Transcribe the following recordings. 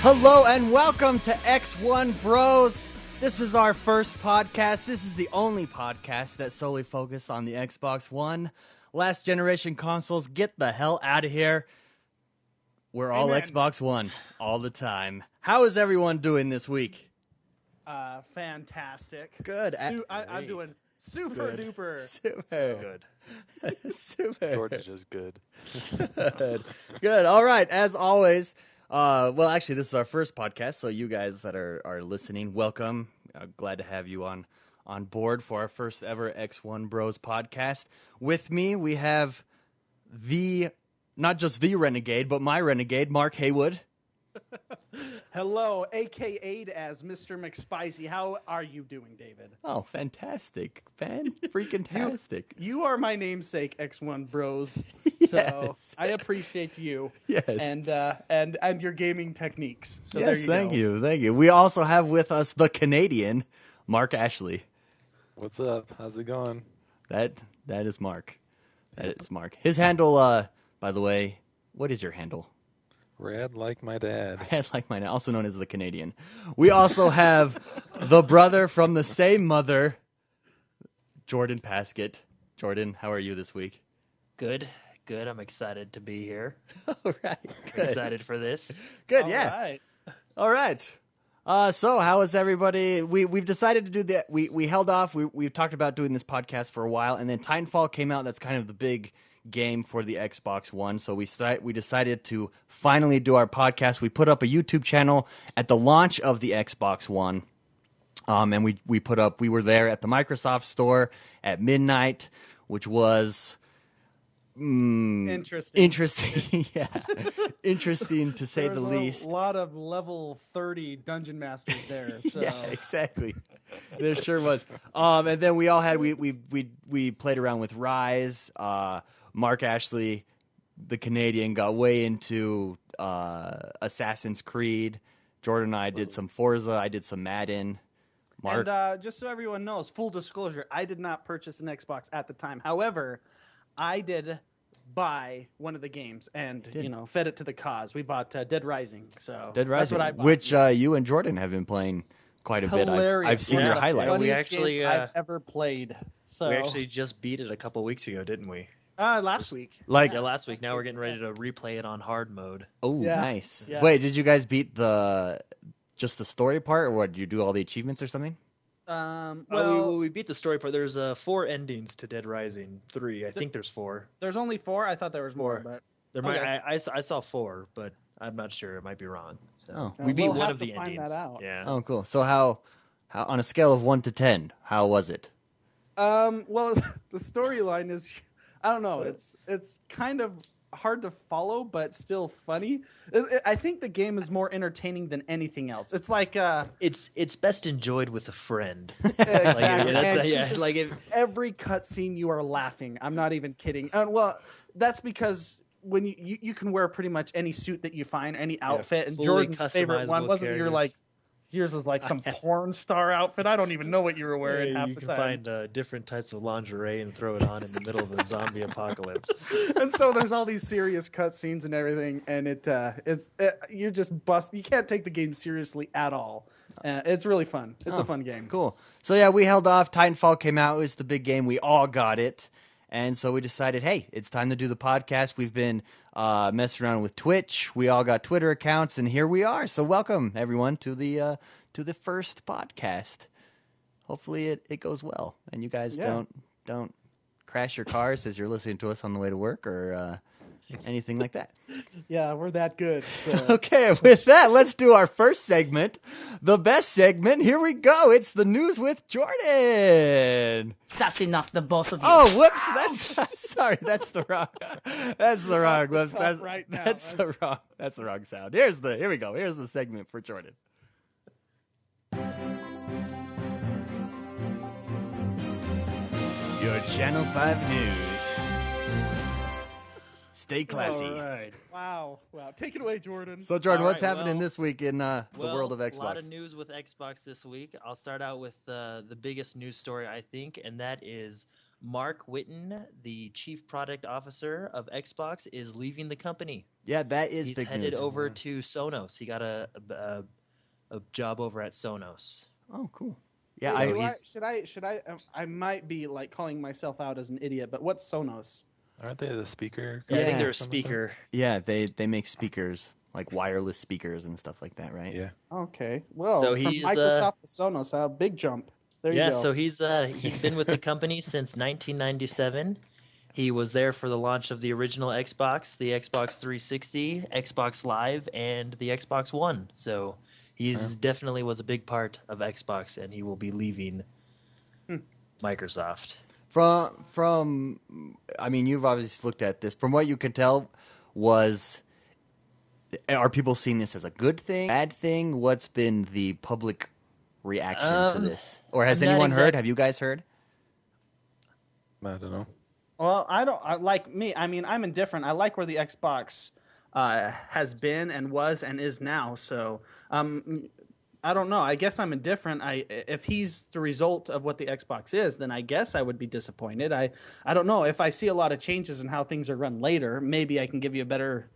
Hello and welcome to X1 Bros. This is our first podcast. This is the only podcast that solely focuses on the Xbox One. Last generation consoles, get the hell out of here. We're all Xbox One all the time. How is everyone doing this week? Fantastic. Good. I'm doing super duper. Super. Good. Super. George is good. Good. All right. As always, well, actually, this is our first podcast, so you guys that are listening, welcome. Glad to have you on board for our first ever X1 Bros podcast. With me, we have not just the Renegade, but my Renegade, Mark Haywood. Hello, AKA'd as Mr. McSpicy. How are you doing, David? Oh, fantastic. Fan-freaking-tastic. You are my namesake, X1 Bros. Yes. So I appreciate you. Yes. And your gaming techniques. So Yes, there thank you. We also have with us the Canadian, Mark Ashley. What's up? How's it going? That is Mark. That is Mark. His handle, by the way, what is your handle? Rad like my dad. Rad like mine, also known as the Canadian. We also have the brother from the same mother, Jordan Paskett. Jordan, how are you this week? Good. I'm excited to be here. All right. Good. Excited for this. Good, All yeah. right. All right. So how is everybody? We've decided to do that. We held off. We've talked about doing this podcast for a while, and then Titanfall came out. That's kind of the big game for the Xbox One. So we decided to finally do our podcast. We put up a YouTube channel at the launch of the Xbox One. And we were there at the Microsoft store at midnight, which was interesting. Yeah. Interesting to say the least. A lot of level 30 dungeon masters there. So. Yeah, exactly. There sure was. And then we all had we played around with Ryse. Mark Ashley, the Canadian, got way into Assassin's Creed. Jordan and I did some Forza. I did some Madden. Mark, And just so everyone knows, full disclosure, I did not purchase an Xbox at the time. However, I did buy one of the games and fed it to the cause. We bought Dead Rising. So Dead Rising, that's what I bought. which you and Jordan have been playing quite a bit. I've seen your highlights. We actually I've ever played. So we actually just beat it a couple weeks ago, didn't we? last week. Yeah, last week. Now we're getting ready to replay it on hard mode. Oh, Yeah. nice. Yeah. Wait, did you guys beat just the story part, or what? Did you do all the achievements or something? We beat the story part. There's 4 endings to Dead Rising 3. I think there's 4. There's only 4. I thought there was more, 4. but There Okay. might. I saw 4, but I'm not sure. It might be wrong. So Oh. we beat We'll one have of to the find endings. that out. Yeah. Oh, cool. So how on a scale of 1 to 10, how was it? well, the storyline is, I don't know. It's kind of hard to follow, but still funny. I think the game is more entertaining than anything else. It's like It's best enjoyed with a friend. exactly. Every cutscene you are laughing. I'm not even kidding. Well, that's because when you can wear pretty much any suit that you find, any outfit, and fully Jordan's favorite one customizable wasn't your characters. yours was like some porn star outfit. I don't even know what you were wearing half you the can time. find different types of lingerie and throw it on in the middle of a zombie apocalypse. And so there's all these serious cutscenes and everything, and you just bust. You can't take the game seriously at all. It's really fun. It's a fun game. Cool. So yeah, we held off. Titanfall came out. It was the big game. We all got it. And so we decided, hey, it's time to do the podcast. We've been messing around with Twitch. We all got Twitter accounts, and here we are. So welcome, everyone, to the first podcast. Hopefully it goes well, and you guys don't crash your cars as you're listening to us on the way to work, or anything like that. Yeah, we're that good. So. Okay, with that, let's do our first segment, the best segment. Here we go. It's the news with Jordan. That's enough, the both of you. Oh, whoops! That's sorry. That's the wrong. That's the wrong. Whoops. Tough right now. That's the wrong. That's the wrong sound. Here we go. Here's the segment for Jordan. Your Channel 5 news. Stay classy. All right. Wow. Take it away, Jordan. So, Jordan, All what's right, happening well- this week in the world of Xbox? A lot of news with Xbox this week. I'll start out with the biggest news story, I think, and that is Mark Whitten, the chief product officer of Xbox, is leaving the company. Yeah, that is He's big headed news. over to Sonos. He got a job over at Sonos. Oh, cool. Yeah, Should I? I might be like calling myself out as an idiot, but what's Sonos? Aren't they the speaker? Yeah, I think Yeah. they're a speaker. yeah, they make speakers, like wireless speakers and stuff like that, right? Yeah. Okay. Well, So from he's, Microsoft to Sonos, a big jump. There you Yeah, go. so he's been with the company since 1997. He was there for the launch of the original Xbox, the Xbox 360, Xbox Live, and the Xbox One. So he's definitely was a big part of Xbox, and he will be leaving Microsoft. From, I mean, you've obviously looked at this. From what you could tell, are people seeing this as a good thing, bad thing? What's been the public reaction to this? Or has I'm not anyone heard? exact- Have you guys heard? I don't know. Well, like me. I mean, I'm indifferent. I like where the Xbox has been and was and is now. So, I don't know. I guess I'm indifferent. If he's the result of what the Xbox is, then I guess I would be disappointed. I don't know. If I see a lot of changes in how things are run later, maybe I can give you a better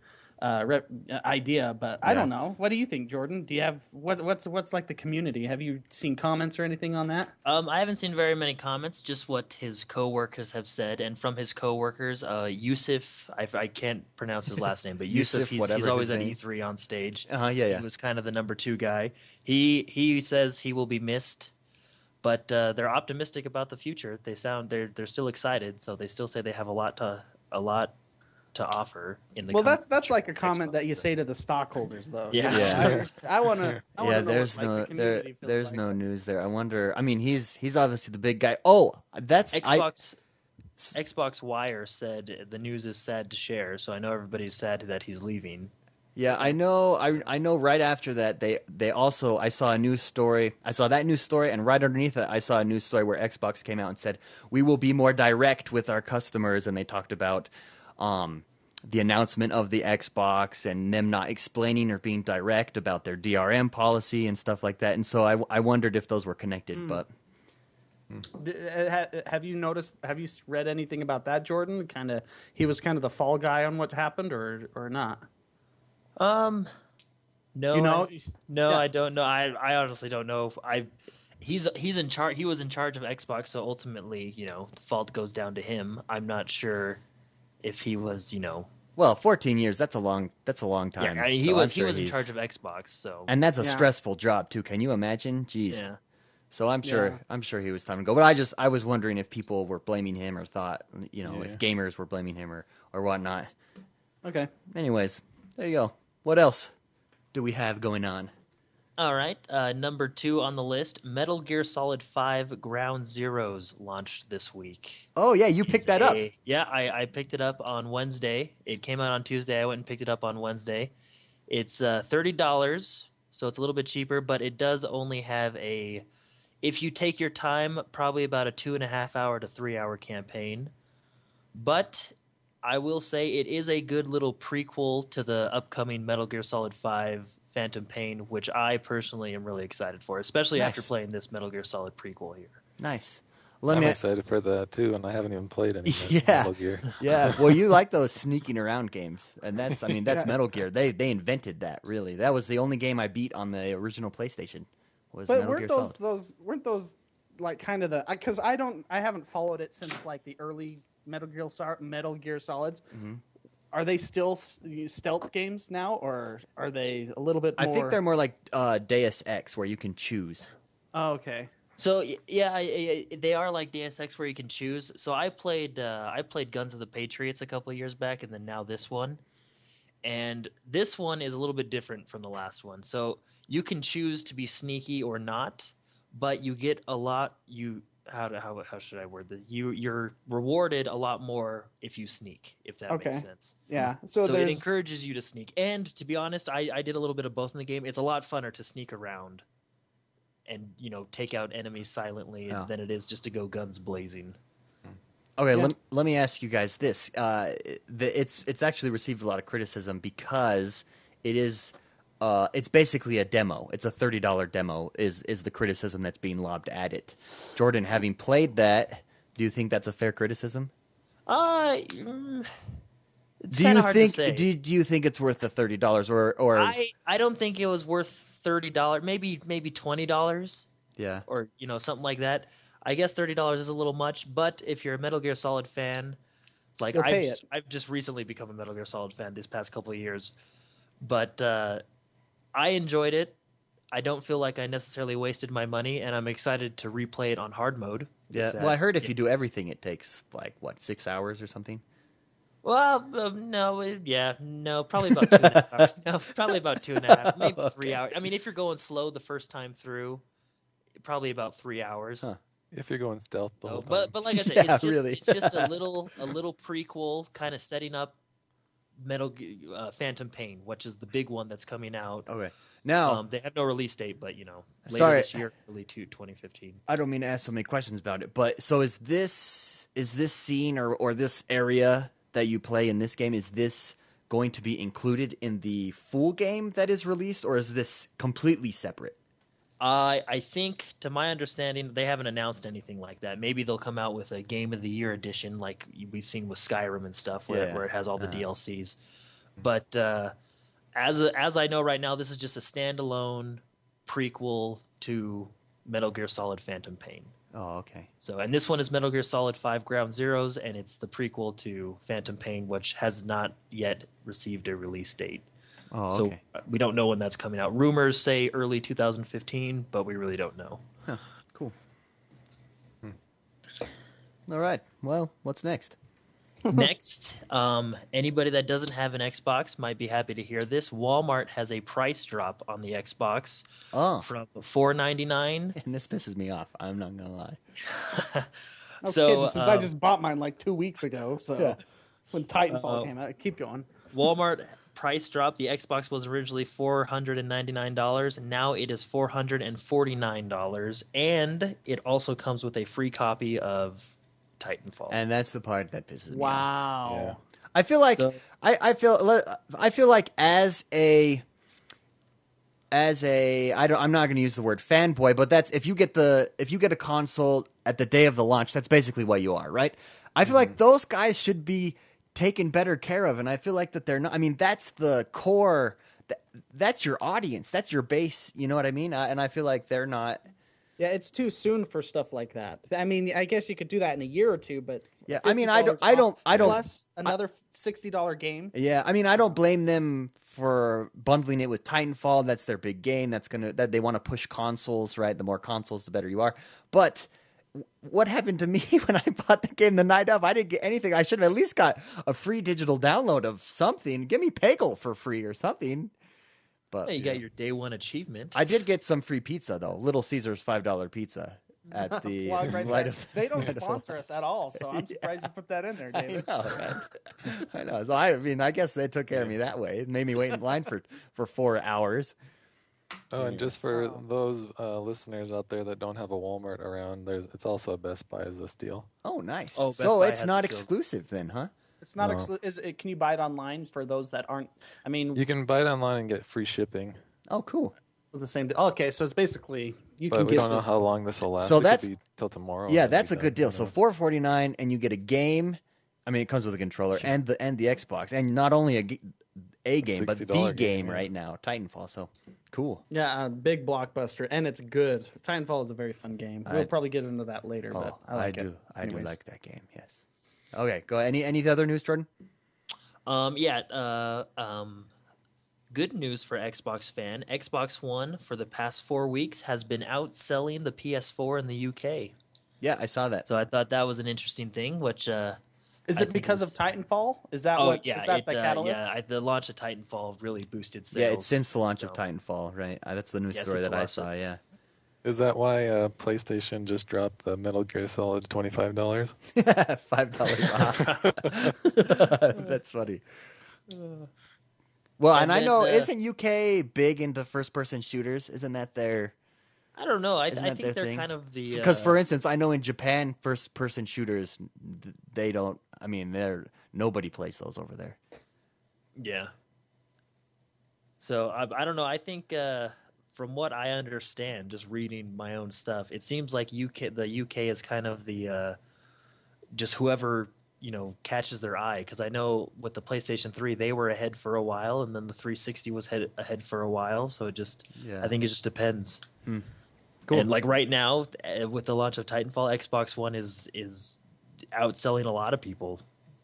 idea. But I don't know. What do you think, Jordan? Do you have what's like the community? Have you seen comments or anything on that? I haven't seen very many comments, just what his coworkers have said, and from his coworkers, Yusuf, I can't pronounce his last name, but Yusuf, he's whatever always his at name. E3 on stage. Yeah. He was kind of the number 2 guy. He says he will be missed, but they're optimistic about the future. They're still excited, so they still say they have a lot to offer in the. Well, that's like a comment that you say to the stockholders, though. Yeah. Yeah. I want to. Yeah, there's no news there. I wonder. I mean, he's obviously the big guy. Oh, that's Xbox Wire said the news is sad to share, so I know everybody's sad that he's leaving. Yeah, I know. I know. Right after that, they also. I saw a news story. I saw that news story, and right underneath it, I saw a news story where Xbox came out and said we will be more direct with our customers, and they talked about the announcement of the Xbox and them not explaining or being direct about their DRM policy and stuff like that. And so I wondered if those were connected, but. Have you noticed? Have you read anything about that, Jordan? He was kind of the fall guy on what happened, or not? No, Do you know? No, Yeah. I don't know. I honestly don't know. He's in charge. He was in charge of Xbox, so ultimately, the fault goes down to him. I'm not sure if he was, Well, 14 years, that's a long time. Yeah, he So was I'm sure in he's- charge of Xbox, so And that's a Yeah. stressful job too. Can you imagine? Jeez. yeah. So I'm sure he was time to go. But I was wondering if people were blaming him or thought, if gamers were blaming him or whatnot. Okay. Anyways, there you go. What else do we have going on? All right, number 2 on the list, Metal Gear Solid 5 Ground Zeroes launched this week. Oh yeah, you picked that up. Yeah, I picked it up on Wednesday. It came out on Tuesday. I went and picked it up on Wednesday. It's $30, so it's a little bit cheaper, but it does only have if you take your time, probably about a 2.5 hour to 3 hour campaign. But I will say it is a good little prequel to the upcoming Metal Gear Solid 5 Phantom Pain, which I personally am really excited for, especially Nice. after playing this Metal Gear Solid prequel here. Nice. I'm excited for that too, and I haven't even played any Yeah. Metal Gear. Yeah, well, you like those sneaking around games, and that's Metal Gear. They invented that. Really, that was the only game I beat on the original PlayStation. Was But Metal Gear Solid. weren't those like kind of the because I haven't followed it since like the early Metal Gear Solids. Mhm. Are they still stealth games now, or are they a little bit more? I think they're more like Deus Ex, where you can choose. Oh, okay. So yeah, they are like Deus Ex where you can choose. So I played Guns of the Patriots a couple of years back, and then now this one. And this one is a little bit different from the last one. So you can choose to be sneaky or not, but you get a lot. How should I word this? You're rewarded a lot more if you sneak, if that Okay. makes sense. Yeah. So So it there's encourages you to sneak. And to be honest, I did a little bit of both in the game. It's a lot funner to sneak around and take out enemies silently Oh. than it is just to go guns blazing. Okay, Yeah. let me ask you guys this. It's actually received a lot of criticism because it's basically a demo. It's a $30 demo is the criticism that's being lobbed at it. Jordan, having played that, do you think that's a fair criticism? It's Do kind you of hard think to say. do you think it's worth the $30 or I don't think it was worth $30. Maybe $20 yeah. or something like that. I guess $30 is a little much, but if you're a Metal Gear Solid fan, like You'll pay it. I've just recently become a Metal Gear Solid fan this past couple of years, but I enjoyed it. I don't feel like I necessarily wasted my money, and I'm excited to replay it on hard mode. Yeah. Well, I heard if you do everything it takes like 6 hours or something. Well, no, probably about 2.5 hours. No, probably about 2.5, maybe 3 hours. I mean, if you're going slow the first time through, probably about 3 hours. Huh. If you're going stealth the whole time. But like I said, Yeah, it's just really. it's just a little prequel, kind of setting up Phantom Pain, which is the big one that's coming out. Okay. Now, They have no release date, but later Sorry. this year, early 2015. I don't mean to ask so many questions about it, but so is this scene or this area that you play in this game, is this going to be included in the full game that is released, or is this completely separate? I think, to my understanding, they haven't announced anything like that. Maybe they'll come out with a Game of the Year edition, like we've seen with Skyrim and stuff, where it has all the DLCs. But as I know right now, this is just a standalone prequel to Metal Gear Solid Phantom Pain. Oh, okay. So, and this one is Metal Gear Solid 5 Ground Zeroes, and it's the prequel to Phantom Pain, which has not yet received a release date. Oh, okay. So we don't know when that's coming out. Rumors say early 2015, but we really don't know. Huh. Cool. All right. Well, what's next? Next, anybody that doesn't have an Xbox might be happy to hear this. Walmart has a price drop on the Xbox from $4.99. And this pisses me off. I'm not gonna lie. No kidding, since I just bought mine like 2 weeks ago. So when Titanfall came out, keep going. Walmart price drop. The Xbox was originally $499, and now it is $449, and it also comes with a free copy of Titanfall. And that's the part that pisses me off. Wow. Yeah. I feel like So- I feel like as a I'm not going to use the word fanboy, but that's if you get a console at the day of the launch, that's basically what you are, right? I feel like those guys should be taken better care of, and I feel like that they're not. I mean, that's the core. That's your audience. That's your base. You know what I mean? And I feel like they're not. Yeah, it's too soon for stuff like that. I mean, I guess you could do that in a year or two, but Yeah, I mean, I don't. plus another $60 game. Yeah, I mean, I don't blame them for bundling it with Titanfall. That's their big game. That they want to push consoles, right? The more consoles, the better you are. But what happened to me when I bought the game the night of? I didn't get anything. I should have at least got a free digital download of something. Give me Peggle for free or something. But Hey, you got your day one achievement. I did get some free pizza though. Little Caesar's $5 pizza at the Well, right light there. of. They don't light of- sponsor us at all, so I'm surprised you put that in there, I David. know, right? I know. So I mean, I guess they took care of me that way. It made me wait in line for 4 hours. Oh, and just for those listeners out there that don't have a Walmart around, it's also a Best Buy as this deal. Oh, nice. Oh, Best so Buy it's has not the deal. exclusive then, huh? It's not No. exclusive. Can you buy it online for those that aren't? I mean, You can buy it online and get free shipping, Oh, cool. with the same. Okay, so it's basically you but can we get don't know this. how long this will last. So It could that's- be till tomorrow. Yeah, or that's a like good that. deal. Who So knows? $4.49, and you get a game. I mean, it comes with a controller and the Xbox, and not only a game, but the $60 game game, yeah. right now, Titanfall. So cool. Yeah, a big blockbuster, and it's good. Titanfall is a very fun game. We'll I- probably get into that later, but Oh, I like it. I do Anyways. like that game. Yes. Okay, go. Any other news, Jordan? good news for Xbox fan, Xbox One for the past 4 weeks has been outselling the PS4 in the UK. Yeah, I saw that. So I thought that was an interesting thing, which Is I it think because is- of Titanfall? Is that Oh what? yeah, Is that the catalyst? the launch of Titanfall really boosted sales. Yeah, it's since the launch of so- Titanfall, right? That's the news Yes, story it's that I lots of- saw. Yeah, Is that why PlayStation just dropped the Metal Gear Solid $25? $5 off. That's funny. Well, and I then, know, isn't UK big into first-person shooters? Isn't that their? I don't know. I Isn't that think their they're thing? kind of the Because, for instance, I know in Japan, first-person shooters, they don't. I mean, nobody plays those over there. yeah. So I don't know. I think from what I understand, just reading my own stuff, it seems like the UK is kind of the just whoever catches their eye. Because I know with the PlayStation 3, they were ahead for a while, and then the 360 was ahead for a while. So I think it just depends. Cool. And like right now, with the launch of Titanfall, Xbox One is outselling a lot of people.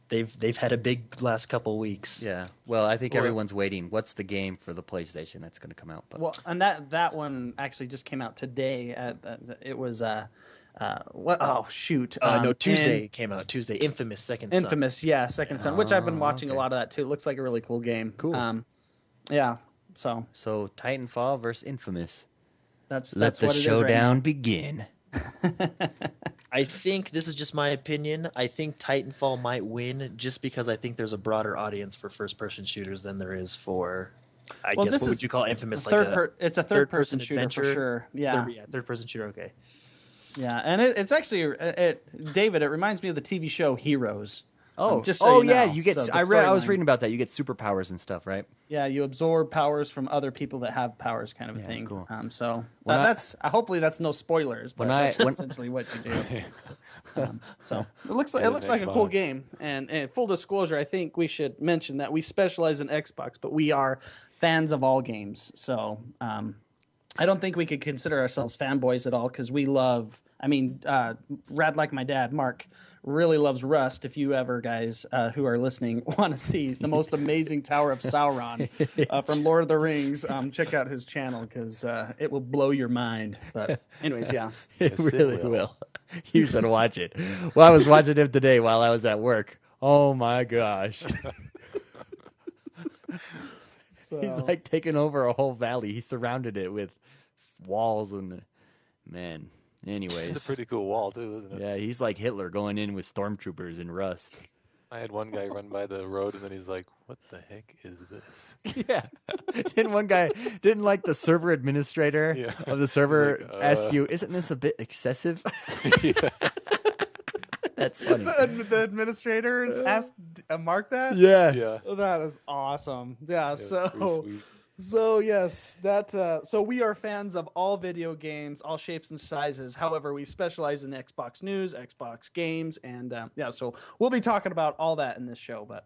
They've had a big last couple weeks. Yeah. Well, I think Well- everyone's waiting. What's the game for the PlayStation that's going to come out? But Well, and that one actually just came out today. It was what? Oh shoot! No, Tuesday in- it came out. Tuesday, Infamous Second Son. Infamous, yeah, Second Son, which I've been Oh, watching a okay. lot of that too. It looks like a really cool game. Cool. Yeah. So So Titanfall versus Infamous. that's Let the what it is showdown begin. I think this is just my opinion. I think Titanfall might win just because I think there's a broader audience for first-person shooters than there is for. I Well, guess this what is would you call Infamous? It's a third-person shooter adventure? for sure. Yeah, third-person shooter. Okay. yeah, and it's actually David. It reminds me of the TV show Heroes. Oh, just so you yeah, know. you get. So the I was storyline- reading about that. You get superpowers and stuff, right? Yeah, you absorb powers from other people that have powers, kind of a Yeah, thing. cool. So When that's hopefully that's no spoilers, but that's essentially what you do. So it looks like a cool Xbox. game. And full disclosure, I think we should mention that we specialize in Xbox, but we are fans of all games. So I don't think we could consider ourselves fanboys at all because we love. I mean, Rad Like My Dad, Mark, really loves Rust. If you ever, guys who are listening, want to see the most amazing Tower of Sauron from Lord of the Rings, check out his channel because it will blow your mind. But anyways, yeah. It Yes, it really will. will. You should watch it. Well, I was watching him today while I was at work. Oh my gosh. He's like taking over a whole valley. He surrounded it with walls and man. Anyways. It's a pretty cool wall, too, isn't it? Yeah, he's like Hitler going in with stormtroopers in Rust. I had one guy run by the road, and then he's like, what the heck is this? Yeah. Didn't like the server administrator Yeah. of the server Like, ask you, isn't this a bit excessive? Yeah. That's funny. The administrators asked Mark that? Yeah. Yeah. Oh, that is awesome. Yeah, It's pretty sweet. So yes, so we are fans of all video games, all shapes and sizes. However, we specialize in Xbox news, Xbox games, and so we'll be talking about all that in this show. But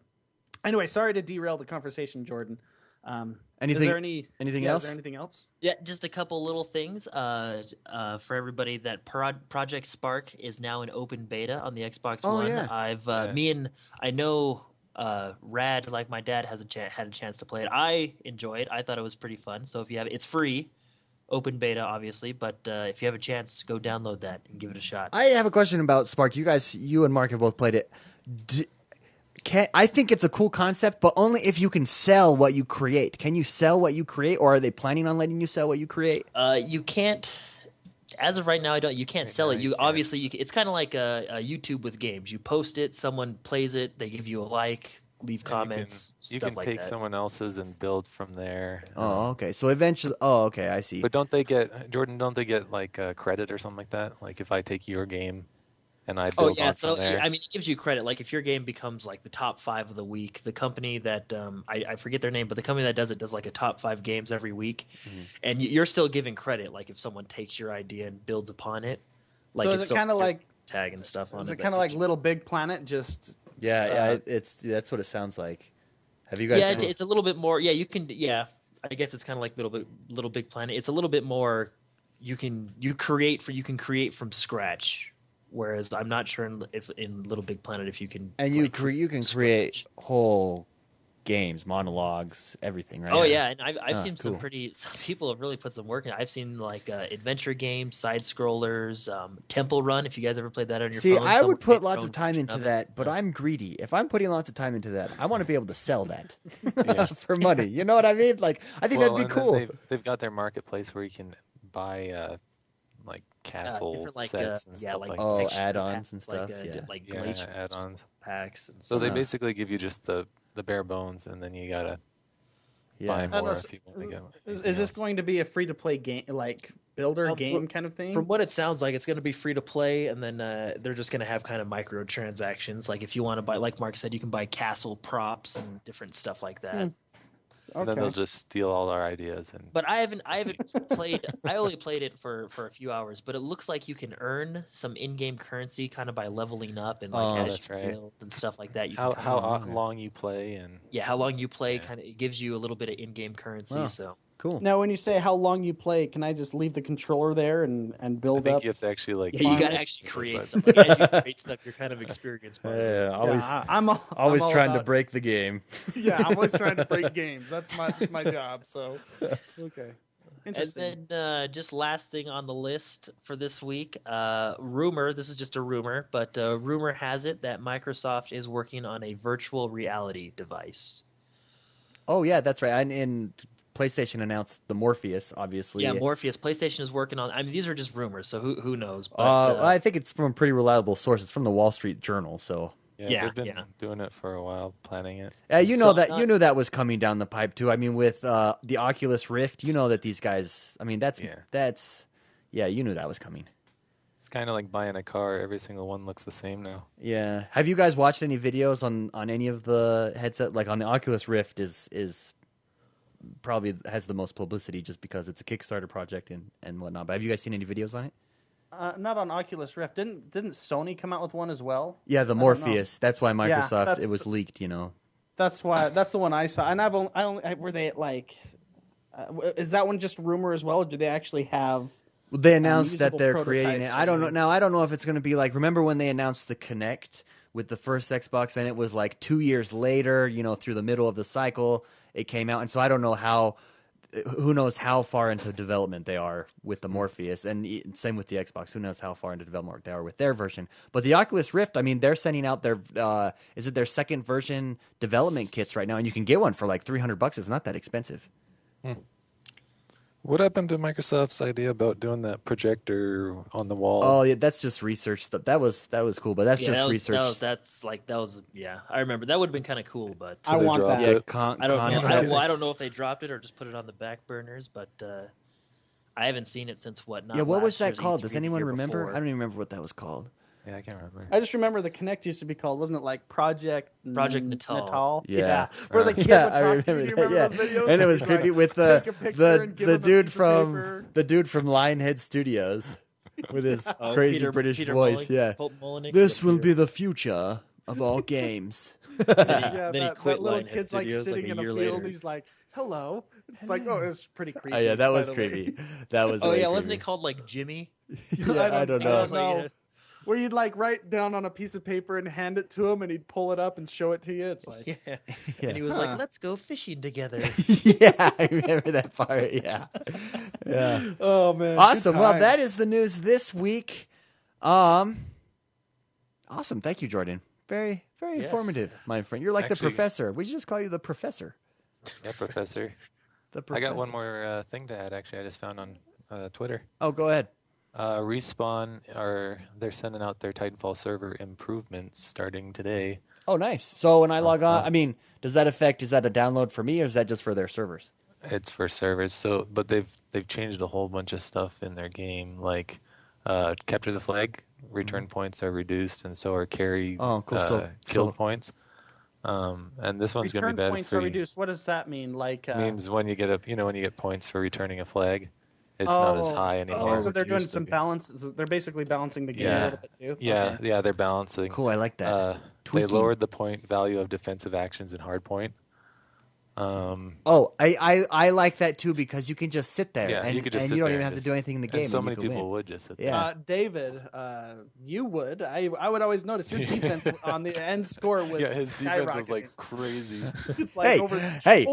anyway, sorry to derail the conversation, Jordan. Anything- Is there anything else? Is there anything else? Yeah, just a couple little things for everybody. That Project Spark is now in open beta on the Xbox Oh, One. yeah. I know Rad, like my dad, had a chance to play it. I enjoy it. I thought it was pretty fun. So if you have it's free, open beta, obviously. But if you have a chance, go download that and give it a shot. I have a question about Spark. You and Mark have both played it. I think it's a cool concept, but only if you can sell what you create. Can you sell what you create, or are they planning on letting you sell what you create? You can't. As of right now, you can't sell it. You obviously it's kind of like a YouTube with games. You post it, someone plays it, they give you a like, leave comments, You stuff can like take that. someone else's and build from there. Oh, okay. So eventually, okay, I see. But don't they get like credit or something like that? Like if I take your game and I Oh build yeah, on so from there. I mean, it gives you credit. Like if your game becomes like the top 5 of the week, the company that I forget their name, but the company that does it does like a top 5 games every week, and you're still giving credit. Like if someone takes your idea and builds upon it, like So it's is it kind of your like tag and stuff on it? is it that kind of like gives you- Little Big Planet? Just yeah, that's what it sounds like. Have you guys? Yeah, it's a little bit more. Yeah, you can. Yeah, I guess it's kind of like Little Big Planet. It's a little bit more. You can create from scratch. Whereas I'm not sure if in Little Big Planet if you can. and you can create whole games, monologues, everything, right? Oh yeah, and I've seen cool. some people have really put some work in. I've seen like adventure games, side scrollers, Temple Run. If you guys ever played that on your See, phone, I would put lots own of time version into of it. that, but I'm greedy. If I'm putting lots of time into that, I want to be able to sell that Yeah. for money. You know what I mean? Like, I think that'd be and cool. then they've got their marketplace where you can buy like castle different like sets and stuff like Oh, that. texture add-ons packs, and stuff, like yeah. like Yeah, glacier add-ons. packs. And So they Uh-huh. basically give you just the bare bones, and then you gotta buy Yeah. I don't know, more so if you want to get. Is anything this else. going to be a free to play game, like builder game kind of thing? From what it sounds like, it's going to be free to play, and then they're just going to have kind of microtransactions. Like if you want to buy, like Mark said, you can buy castle props and different stuff like that. And then they'll just steal all our ideas and. But I haven't played. I only played it for a few hours, but it looks like you can earn some in-game currency kind of by leveling up and like Oh, as that's you right. build and stuff like that. You How can long you play and. yeah, how long you play Yeah. kind of it gives you a little bit of in-game currency. Wow. So Cool. Now, when you say how long you play, can I just leave the controller there and I build think up? you have to actually like. yeah, you farm got to it, actually create but- stuff. Like, as you create stuff, you're kind of experienced. By it. Always, I'm always all trying to about- break the game. Yeah, I'm always trying to break games. That's my job. So, okay, And interesting. then just last thing on the list for this week, rumor. This is just a rumor, but rumor has it that Microsoft is working on a virtual reality device. Oh yeah, that's right. And PlayStation announced the Morpheus, obviously. Yeah, Morpheus. PlayStation is working on. I mean, these are just rumors, so who knows? But I think it's from a pretty reliable source. It's from the Wall Street Journal. So Yeah, they've been yeah. doing it for a while, planning it. you know So, you knew that was coming down the pipe too. I mean, with the Oculus Rift, you know that these guys. I mean, you knew that was coming. It's kind of like buying a car. Every single one looks the same now. Yeah. Have you guys watched any videos on any of the headset? Like on the Oculus Rift is probably has the most publicity just because it's a Kickstarter project and whatnot. But have you guys seen any videos on it? Not on Oculus Rift. Didn't Sony come out with one as well? Yeah, the don't know. Morpheus. That's why Yeah, Microsoft. that's It was leaked. You know. That's the one I saw. And were they like? Is that one just rumor as well, or do they actually have? Well, they announced that usable they're creating it. prototypes I don't know. or- Now I don't know if it's going to be like. Remember when they announced the Kinect with the first Xbox? Then it was like 2 years later. You know, through the middle of the cycle, it came out, and so I don't know how. Who knows how far into development they are with the Morpheus, and same with the Xbox. Who knows how far into development they are with their version? But the Oculus Rift, I mean, they're sending out their is it their second version development kits right now, and you can get one for like $300. It's not that expensive. What happened to Microsoft's idea about doing that projector on the wall? Oh yeah, that's just research stuff. That was cool, but that's yeah, just that was, research. that was yeah. I remember that would have been kind of cool, but I they want dropped that. Yeah, it. I don't know. concept. I don't know if they dropped it or just put it on the back burners, but I haven't seen it since what? Not Yeah, what was last that year's called? E3, Does the anyone year remember? before. I don't even remember what that was called. Yeah, I can't remember. I just remember the Kinect used to be called, wasn't it like Project Natal. Yeah. Where the kid Yeah, would I talk to you. remember Do you that. remember Yeah, those videos? and it was He'd, creepy like, with take a picture and give him a piece of paper. the dude from Lionhead Studios with his Oh, crazy British Peter voice. Yeah, Molyneux, this yeah, will Peter. be the future of all games. Yeah, Then he that quit little Lionhead kid's like Studios, sitting like, in a a year field. later. He's like, "Hello." It's like, oh, it's pretty creepy. Oh yeah, that by was the way. creepy. That was. Oh way yeah, wasn't creepy. it called like Jimmy? Yeah, I don't know. know. Where you'd like write down on a piece of paper and hand it to him, and he'd pull it up and show it to you. It's like, Yeah. Yeah. And he was Huh. like, "Let's go fishing together." Yeah, I remember that part. Yeah, yeah. oh man, Awesome. good Well, times. that is the news this week. Awesome. Thank you, Jordan. Very, very Yes. informative, my friend. You're like Actually- the professor. We should just call you the professor. Yeah, Professor. The I professor. got one more thing to add. Actually, I just found on Twitter. Oh, go ahead. Respawn they're sending out their Titanfall server improvements starting today. Oh, nice. So when I log on, Uh-huh. I mean, does that affect? Is that a download for me, or is that just for their servers? It's for servers. So, but they've changed a whole bunch of stuff in their game, like capture the flag. Return points are reduced, and so are carry Oh, cool. kill points. And this one's going to return be bad points for are reduced. What does that mean? Like, means when you get when you get points for returning a flag, it's not as high anymore. so which they're it doing used to some be. balance. They're basically balancing the game a Yeah. little bit too. Yeah, Okay. yeah, they're balancing. Cool. I like that. They Tweaking. lowered the point value of defensive actions in hardpoint. I like that too because you can just sit there Yeah, and you could just and sit you don't there even and have to do anything in the game. And so and you many can people win. would just sit there. Yeah. David, you would. I would always notice your defense on the end score was his defense was skyrocketing. like crazy. It's like over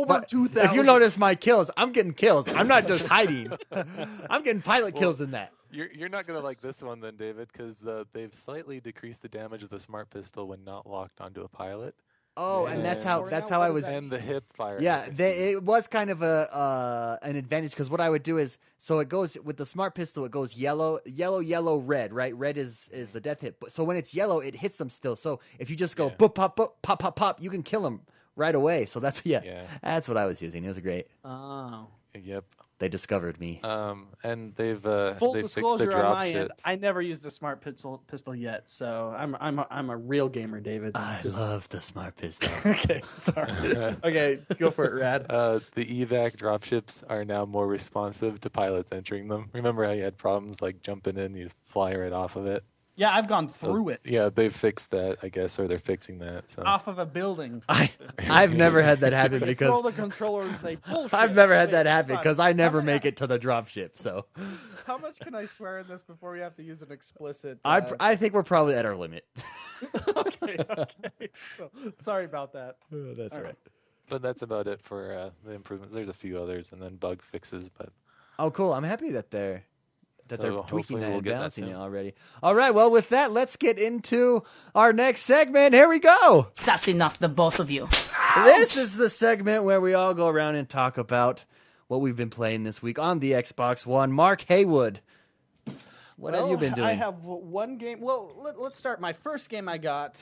but 2,000. if you notice my kills, I'm getting kills. I'm not just hiding. I'm getting pilot kills in that. You're not gonna like this one then, David, because they've slightly decreased the damage of the smart pistol when not locked onto a pilot. Oh, and that's how I was. And the hip fire. Yeah, accuracy. it was kind of an advantage because what I would do is it goes with the smart pistol. It goes yellow, red. Right, red is the death hit. So when it's yellow, it hits them still. So if you just go boop, pop, boop, pop, pop, pop, you can kill them right away. So that's that's what I was using. It was great. Oh. Yep. They discovered me. And they've Full they disclosure fixed the drop on my end, ships. I never used a smart pistol yet, so I'm a real gamer, David. I love the smart pistol. Okay, sorry. Okay, go for it, Rad. The evac dropships are now more responsive to pilots entering them. Remember how you had problems like jumping in, you fly right off of it? Yeah, I've gone through it. Yeah, they've fixed that, I guess, or they're fixing that. So Off of a building. I've never had that happen Throw because the controller and say, bullshit. I've never had Wait, that happen hold on. because I never How make mu- it to the dropship. So How much can I swear in this before we have to use an explicit? I think we're probably at our limit. Okay. So, sorry about that. That's All right. But that's about it for the improvements. There's a few others and then bug fixes, but Oh, cool! I'm happy that they're So tweaking hopefully that we'll and get that balancing it soon. already. All right. Well, with that, let's get into our next segment. Here we go. That's enough, the both of you. This is the segment where we all go around and talk about what we've been playing this week on the Xbox One. Mark Haywood, what have you been doing? I have one game. Well, let's start. My first game I got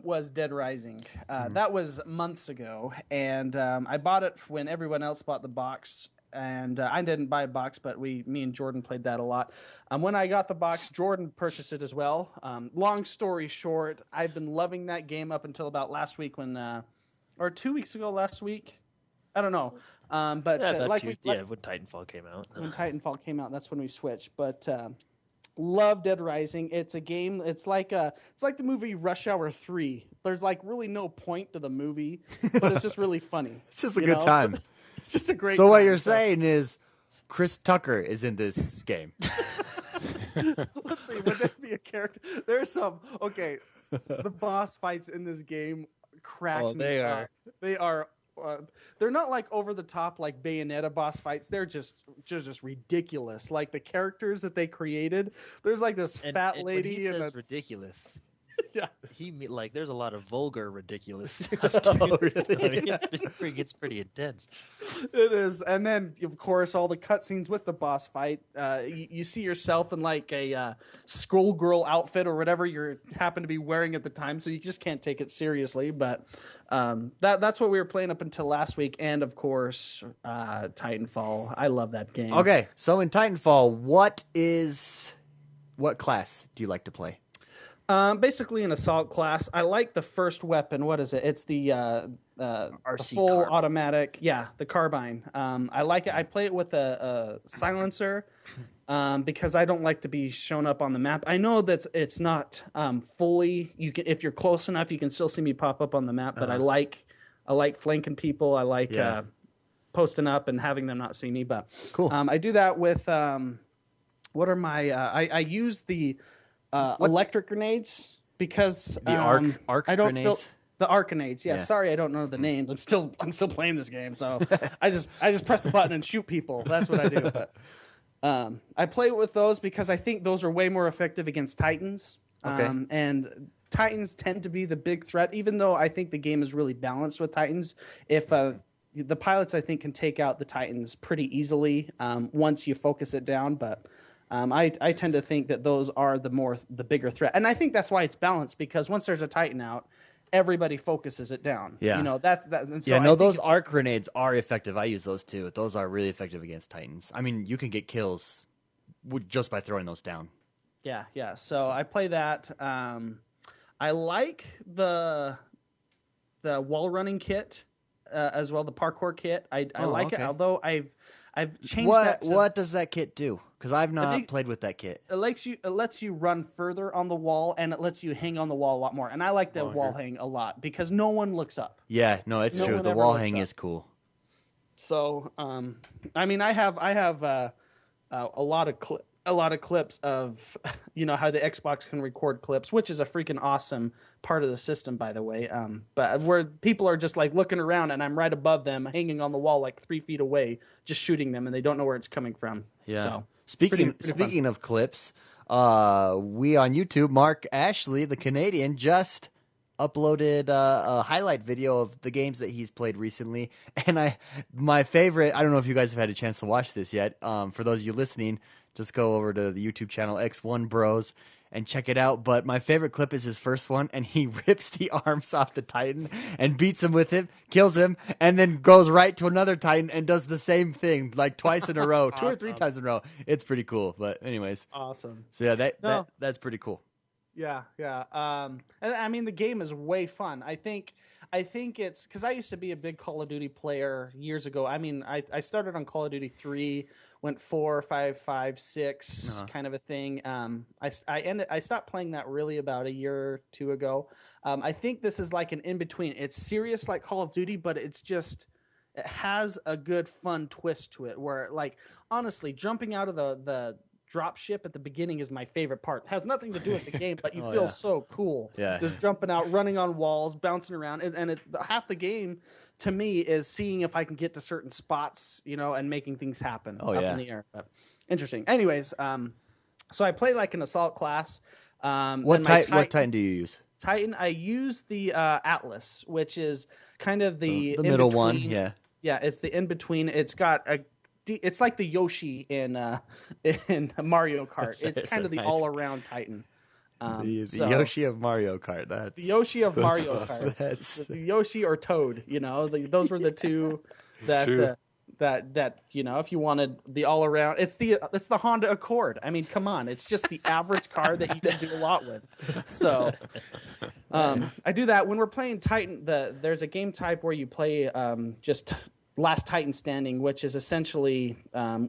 was Dead Rising. That was months ago, and I bought it when everyone else bought the box. And I didn't buy a box, but me and Jordan played that a lot. When I got the box, Jordan purchased it as well. Long story short, I've been loving that game up until about last week or 2 weeks ago last week. I don't know. But About like when Titanfall came out. when Titanfall came out, that's when we switched. But love Dead Rising. It's a game. It's like the movie Rush Hour 3. There's like really no point to the movie, but it's just really funny. It's just a you good know? time. So, it's just a great. So what time. you're saying is Chris Tucker is in this game. Let's see. Would there be a character? There's some. Okay, the boss fights in this game crack. Oh, they me are. up. They are. They're not like over the top like Bayonetta boss fights. They're just ridiculous. Like the characters that they created. There's like this fat when lady he and says a ridiculous. yeah. Like there's a lot of vulgar ridiculous stuff. Oh, Too. really? I mean, it's pretty intense. It is, and then of course all the cutscenes with the boss fight. You see yourself in like a schoolgirl outfit or whatever you happen to be wearing at the time, so you just can't take it seriously. But that's what we were playing up until last week, and of course Titanfall. I love that game. Okay, so in Titanfall, what class do you like to play? Basically an assault class. I like the first weapon. What is it? It's the RC full carbine. automatic. Yeah, the carbine. I like it. I play it with a silencer because I don't like to be shown up on the map. I know that it's not fully. You can, if you're close enough, you can still see me pop up on the map. But I like flanking people. I like posting up and having them not see me. But Cool. I do that with what are my? I use the electric grenades because The arc I don't grenades? feel the arc grenades. Yeah, Yeah. sorry, I don't know the names. I'm still playing this game, so I just press the button and shoot people. That's what I do. But I play with those because I think those are way more effective against Titans. Okay. And Titans tend to be the big threat, even though I think the game is really balanced with Titans. If the pilots, I think, can take out the Titans pretty easily once you focus it down, but. I tend to think that those are the bigger threat, and I think that's why it's balanced because once there's a Titan out, everybody focuses it down. Yeah. you know that's that. And so Yeah, I no, think those it's- arc grenades are effective. I use those too. Those are really effective against Titans. I mean, you can get kills just by throwing those down. Yeah. So I play that. I like the wall running kit as well, the parkour kit. I like it, okay. although I've changed that. What does that kit do? Because I've not think- played with that kit. It lets you run further on the wall, and it lets you hang on the wall a lot more. And I like the wall hang a lot because no one looks up. Yeah, no, it's No true. one The ever wall looks hang up. is cool. So, I mean, I have a lot of clips of, how the Xbox can record clips, which is a freaking awesome part of the system, by the way. But where people are just like looking around, and I'm right above them, hanging on the wall like 3 feet away, just shooting them, and they don't know where it's coming from. Yeah. So, Speaking pretty of clips, we on YouTube, Mark Ashley, the Canadian, just uploaded a highlight video of the games that he's played recently, and my favorite. I don't know if you guys have had a chance to watch this yet. For those of you listening, just go over to the YouTube channel X1 Bros and check it out. But my favorite clip is his first one, and he rips the arms off the Titan and beats him with it, kills him, and then goes right to another Titan and does the same thing like twice in a row, 2 or 3 times in a row. It's pretty cool. But anyways, awesome. so yeah, that's pretty cool. Yeah. And I mean, the game is way fun. I think it's because I used to be a big Call of Duty player years ago. I mean, I started on Call of Duty 3, went 4, 5, 5, 6, kind of a thing. I stopped playing that really about a year or two ago. I think this is like an in between. It's serious like Call of Duty, but it has a good fun twist to it. Where like honestly, jumping out of the drop ship at the beginning is my favorite part. It has nothing to do with the game, but you feel so cool. Yeah. Just jumping out, running on walls, bouncing around. And half the game to me is seeing if I can get to certain spots, and making things happen up in the air. But interesting. Anyways, so I play like an assault class. What Titan do you use? Titan, I use the Atlas, which is kind of the middle one. Yeah, it's the in between. It's like the Yoshi in Mario Kart. It's kind of the all around Titan. The Yoshi of Mario Kart. The Yoshi of Mario Kart. The Yoshi or Toad. Those were the two that if you wanted the all around, it's the Honda Accord. I mean, come on, it's just the average car that you can do a lot with. So I do that when we're playing Titan. There's a game type where you play just Last Titan Standing, which is essentially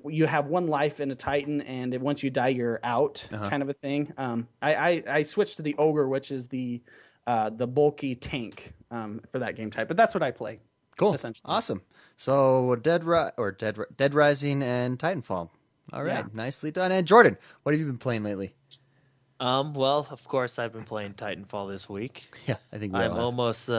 you have one life in a Titan, and once you die, you're out, kind of a thing. I switched to the Ogre, which is the bulky tank for that game type, but that's what I play. Cool, awesome. So Dead Rising and Titanfall. All right, nicely done. And Jordan, what have you been playing lately? Well, of course, I've been playing Titanfall this week. Yeah, I think I'm almost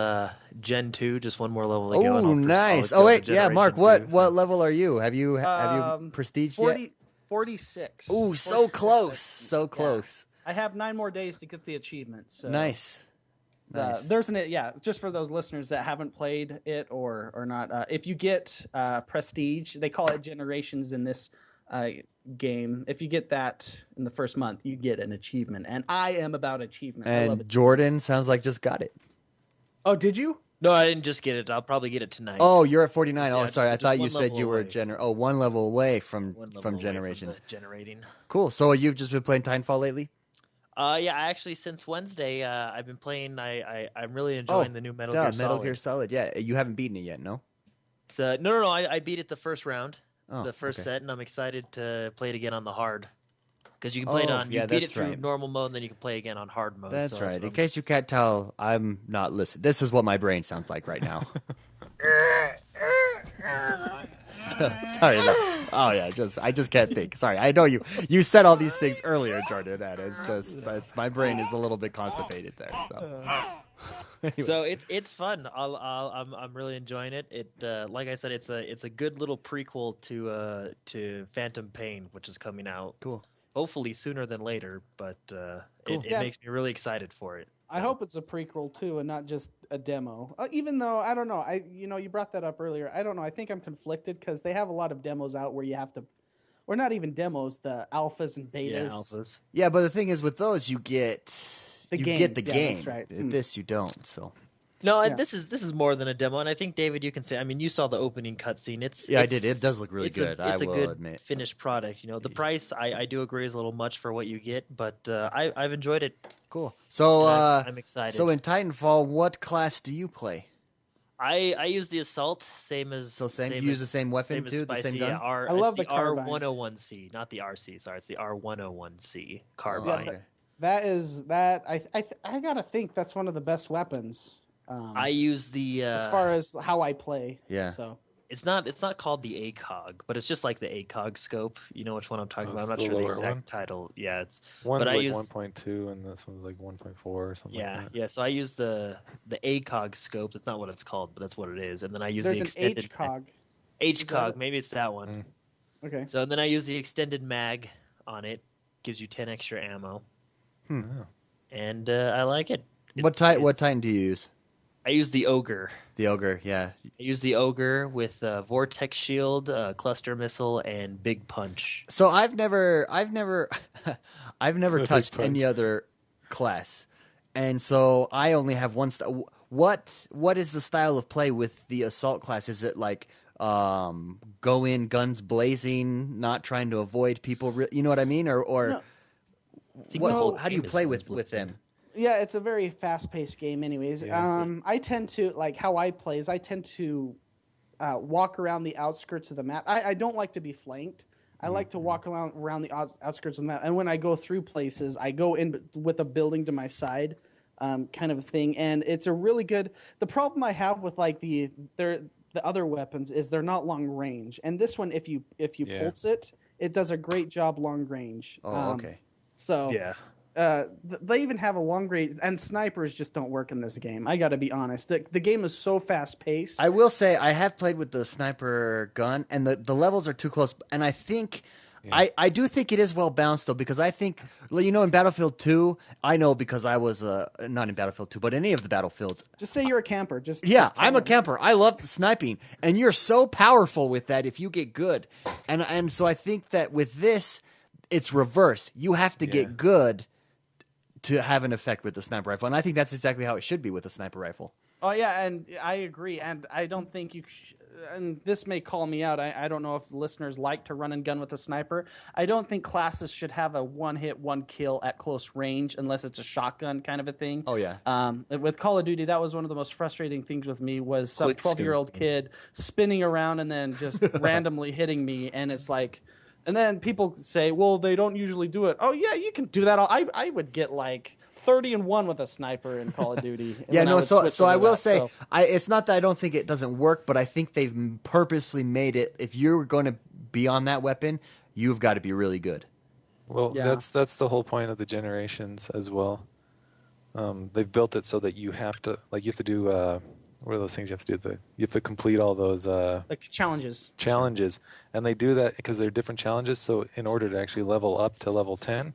Gen 2, just one more level to go. Oh, nice. Oh, wait, yeah, Mark, what level are you? Have you prestiged yet? 46. Ooh, so close, so close. I have 9 more days to get the achievement. So. Nice. There's just for those listeners that haven't played it or not. If you get prestige, they call it generations in this game. If you get that in the first month, you get an achievement, and I am about achievement. And I love it. Jordan sounds like just got it. Oh, did you? No, I didn't just get it. I'll probably get it tonight. Oh, you're at 49. Yeah, sorry, I thought you one said you were level one level away from generation. generating. Cool. So you've just been playing Titanfall lately? Yeah, actually, since Wednesday, I've been playing. I'm really enjoying the new Metal Gear Solid. Metal Gear Solid. Yeah, you haven't beaten it yet, no? No. I beat it the first round, the first set, and I'm excited to play it again on the hard. Because you can play it on, you beat it through normal mode, and then you can play again on hard mode. That's right. In case you can't tell, I'm not listening. This is what my brain sounds like right now. Sorry. Oh yeah, I just can't think. Sorry, I know you said all these things earlier, Jordan. And it's just my brain is a little bit constipated there. So. Anyways. So it's fun. I'm really enjoying it. It like I said, it's a good little prequel to Phantom Pain, which is coming out. Cool. Hopefully sooner than later, but cool. it makes me really excited for it. I hope it's a prequel too, and not just a demo. Even though I don't know, you brought that up earlier. I don't know. I think I'm conflicted because they have a lot of demos out where you have to, or not even demos, the alphas and betas. Yeah, alphas. Yeah, but the thing is, with those, you get the game. That's right. This you don't. So. No, this is more than a demo, and I think David, you can say. I mean, you saw the opening cutscene. I did. It does look really good. It's a good admit. Finished product. The price I do agree is a little much for what you get, but I've enjoyed it. Cool. So I'm excited. So in Titanfall, what class do you play? I use the assault, same. You use the same weapon too, Spicy, the same gun. Yeah, I love the carbine. R101C, not the RC. Sorry, it's the R101C carbine. Yeah, that is that. I gotta think that's one of the best weapons. I use the as far as how I play. Yeah. So It's not called the ACOG, but it's just like the ACOG scope. You know which one I'm talking Oh, about. I'm it's not the sure the lower exact one? title. Yeah, it's One's but I like use 1.2 and this one's like 1.4 or something yeah, like that. yeah. So I use the ACOG scope. That's not what it's called, but that's what it is. And then I use There's the an extended HCOG. HCOG. it? Maybe it's that one. Mm. Okay. So and then I use the extended mag on it. Gives you 10 extra ammo, Yeah. and I like it. What Titan do you use? I use the Ogre. The Ogre, yeah. I use the Ogre with Vortex Shield, Cluster Missile, and Big Punch. So I've never I've never Big touched punch. any other class, and so I only have one. What is the style of play with the assault class? Is it like go in guns blazing, not trying to avoid people? You know what I mean? Or No. I think what, the whole how do you game is play guns with blazing. them? Yeah, it's a very fast-paced game anyways. Yeah. I tend to, like, how I play is I tend to walk around the outskirts of the map. I don't like to be flanked. I like to walk around the outskirts of the map. And when I go through places, I go in with a building to my side kind of thing. And it's a really good... The problem I have with, like, the other weapons is they're not long range. And this one, if you Yeah. pulse it, it does a great job long range. Oh, okay. So... Yeah. They even have a long range, and snipers just don't work in this game. I got to be honest. The game is so fast paced. I will say I have played with the sniper gun, and the levels are too close. And I think I do think it is well balanced though, because I think in Battlefield 2, I know because I was not in Battlefield 2, but any of the Battlefields. Just say you're a camper. Just tell I'm a them. camper. I love the sniping, and you're so powerful with that if you get good. And so I think that with this, it's reverse. You have to get good to have an effect with the sniper rifle, and I think that's exactly how it should be with a sniper rifle. Oh yeah, and I agree. And I don't think you. And this may call me out. I don't know if listeners like to run and gun with a sniper. I don't think classes should have a one hit, one kill at close range unless it's a shotgun kind of a thing. Oh yeah. With Call of Duty, that was one of the most frustrating things with me was some Quick 12-year-old kid spinning around and then just randomly hitting me, and it's like. And then people say, well, they don't usually do it. Oh, yeah, you can do that. I would get like 30-1 with a sniper in Call of Duty. Yeah, no, so I will say, so. it's not that I don't think it doesn't work, but I think they've purposely made it, if you're going to be on that weapon, you've got to be really good. Well, Yeah. that's the whole point of the generations as well. They've built it so that you have to do what are those things you have to do? You have to complete all those Like challenges. and they do that because they're different challenges. So in order to actually level up to level 10,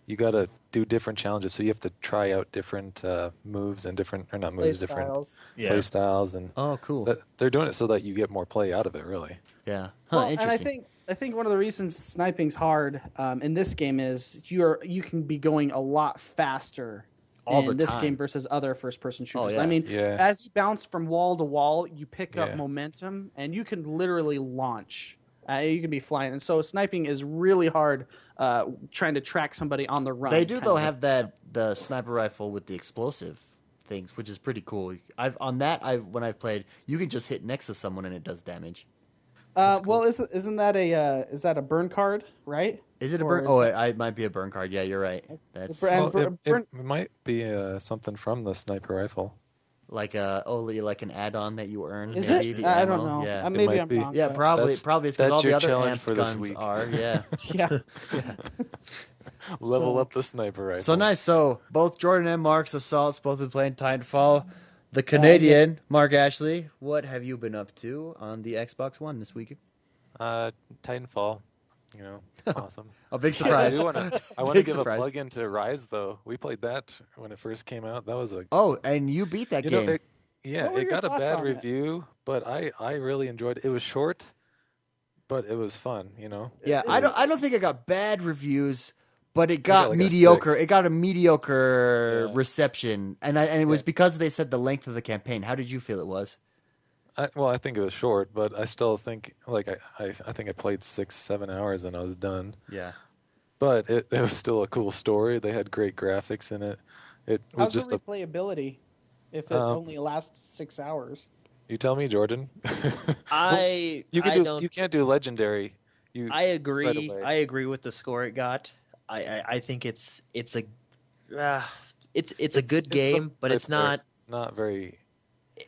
you got to do different challenges. So you have to try out different moves and different Play styles. play styles, and Oh, cool. they're doing it so that you get more play out of it. Really. Yeah. Well, and Interesting. I think one of the reasons sniping's hard in this game is you can be going a lot faster All the in this time. game versus other first-person shooters. yeah. I mean, Yeah. as you bounce from wall to wall, you pick up Yeah. momentum, and you can literally launch. You can be flying, and so sniping is really hard. Trying to track somebody on the run. They do, kind though, of have the sniper rifle with the explosive things, which is pretty cool. When I've played, you can just hit next to someone and it does damage. Well, isn't that a burn card, right? Is it a Or burn? is Oh, it- it might be a burn card. Yeah, you're right. That's And Well, burn- it might be something from the sniper rifle. like like an add-on that you earn. Is maybe, it? the I ammo. don't know. Yeah. Maybe might I'm be. wrong. Yeah, but- probably That's- it's because that's all the your other challenge amp for this guns week. are. Yeah. Yeah. Level So- up the sniper rifle. So nice. So both Jordan and Mark's assaults both been playing Titanfall. The Canadian Mark Ashley, what have you been up to on the Xbox One this week? Titanfall. Awesome. A big I surprise. want to Big give surprise. a plug in to Ryse though. We played that when it first came out. That was a Oh, and you beat that you game. know What were it your got a thoughts bad on it? review, but I really enjoyed it. It was short, but it was fun. Yeah, I don't think it got bad reviews, but it got got like a mediocre. 6. It got a mediocre Yeah. reception, and it was because they said the length of the campaign. How did you feel it was? I think it was short, but I still think I think I played 6-7 hours and I was done. Yeah. But it was still a cool story. They had great graphics in it. It was How's just the replayability if it only lasts 6 hours? You tell me, Jordan. I don't. You can't do legendary. I agree. right away. I agree with the score it got. I think it's a good game, but it's not. It's not very.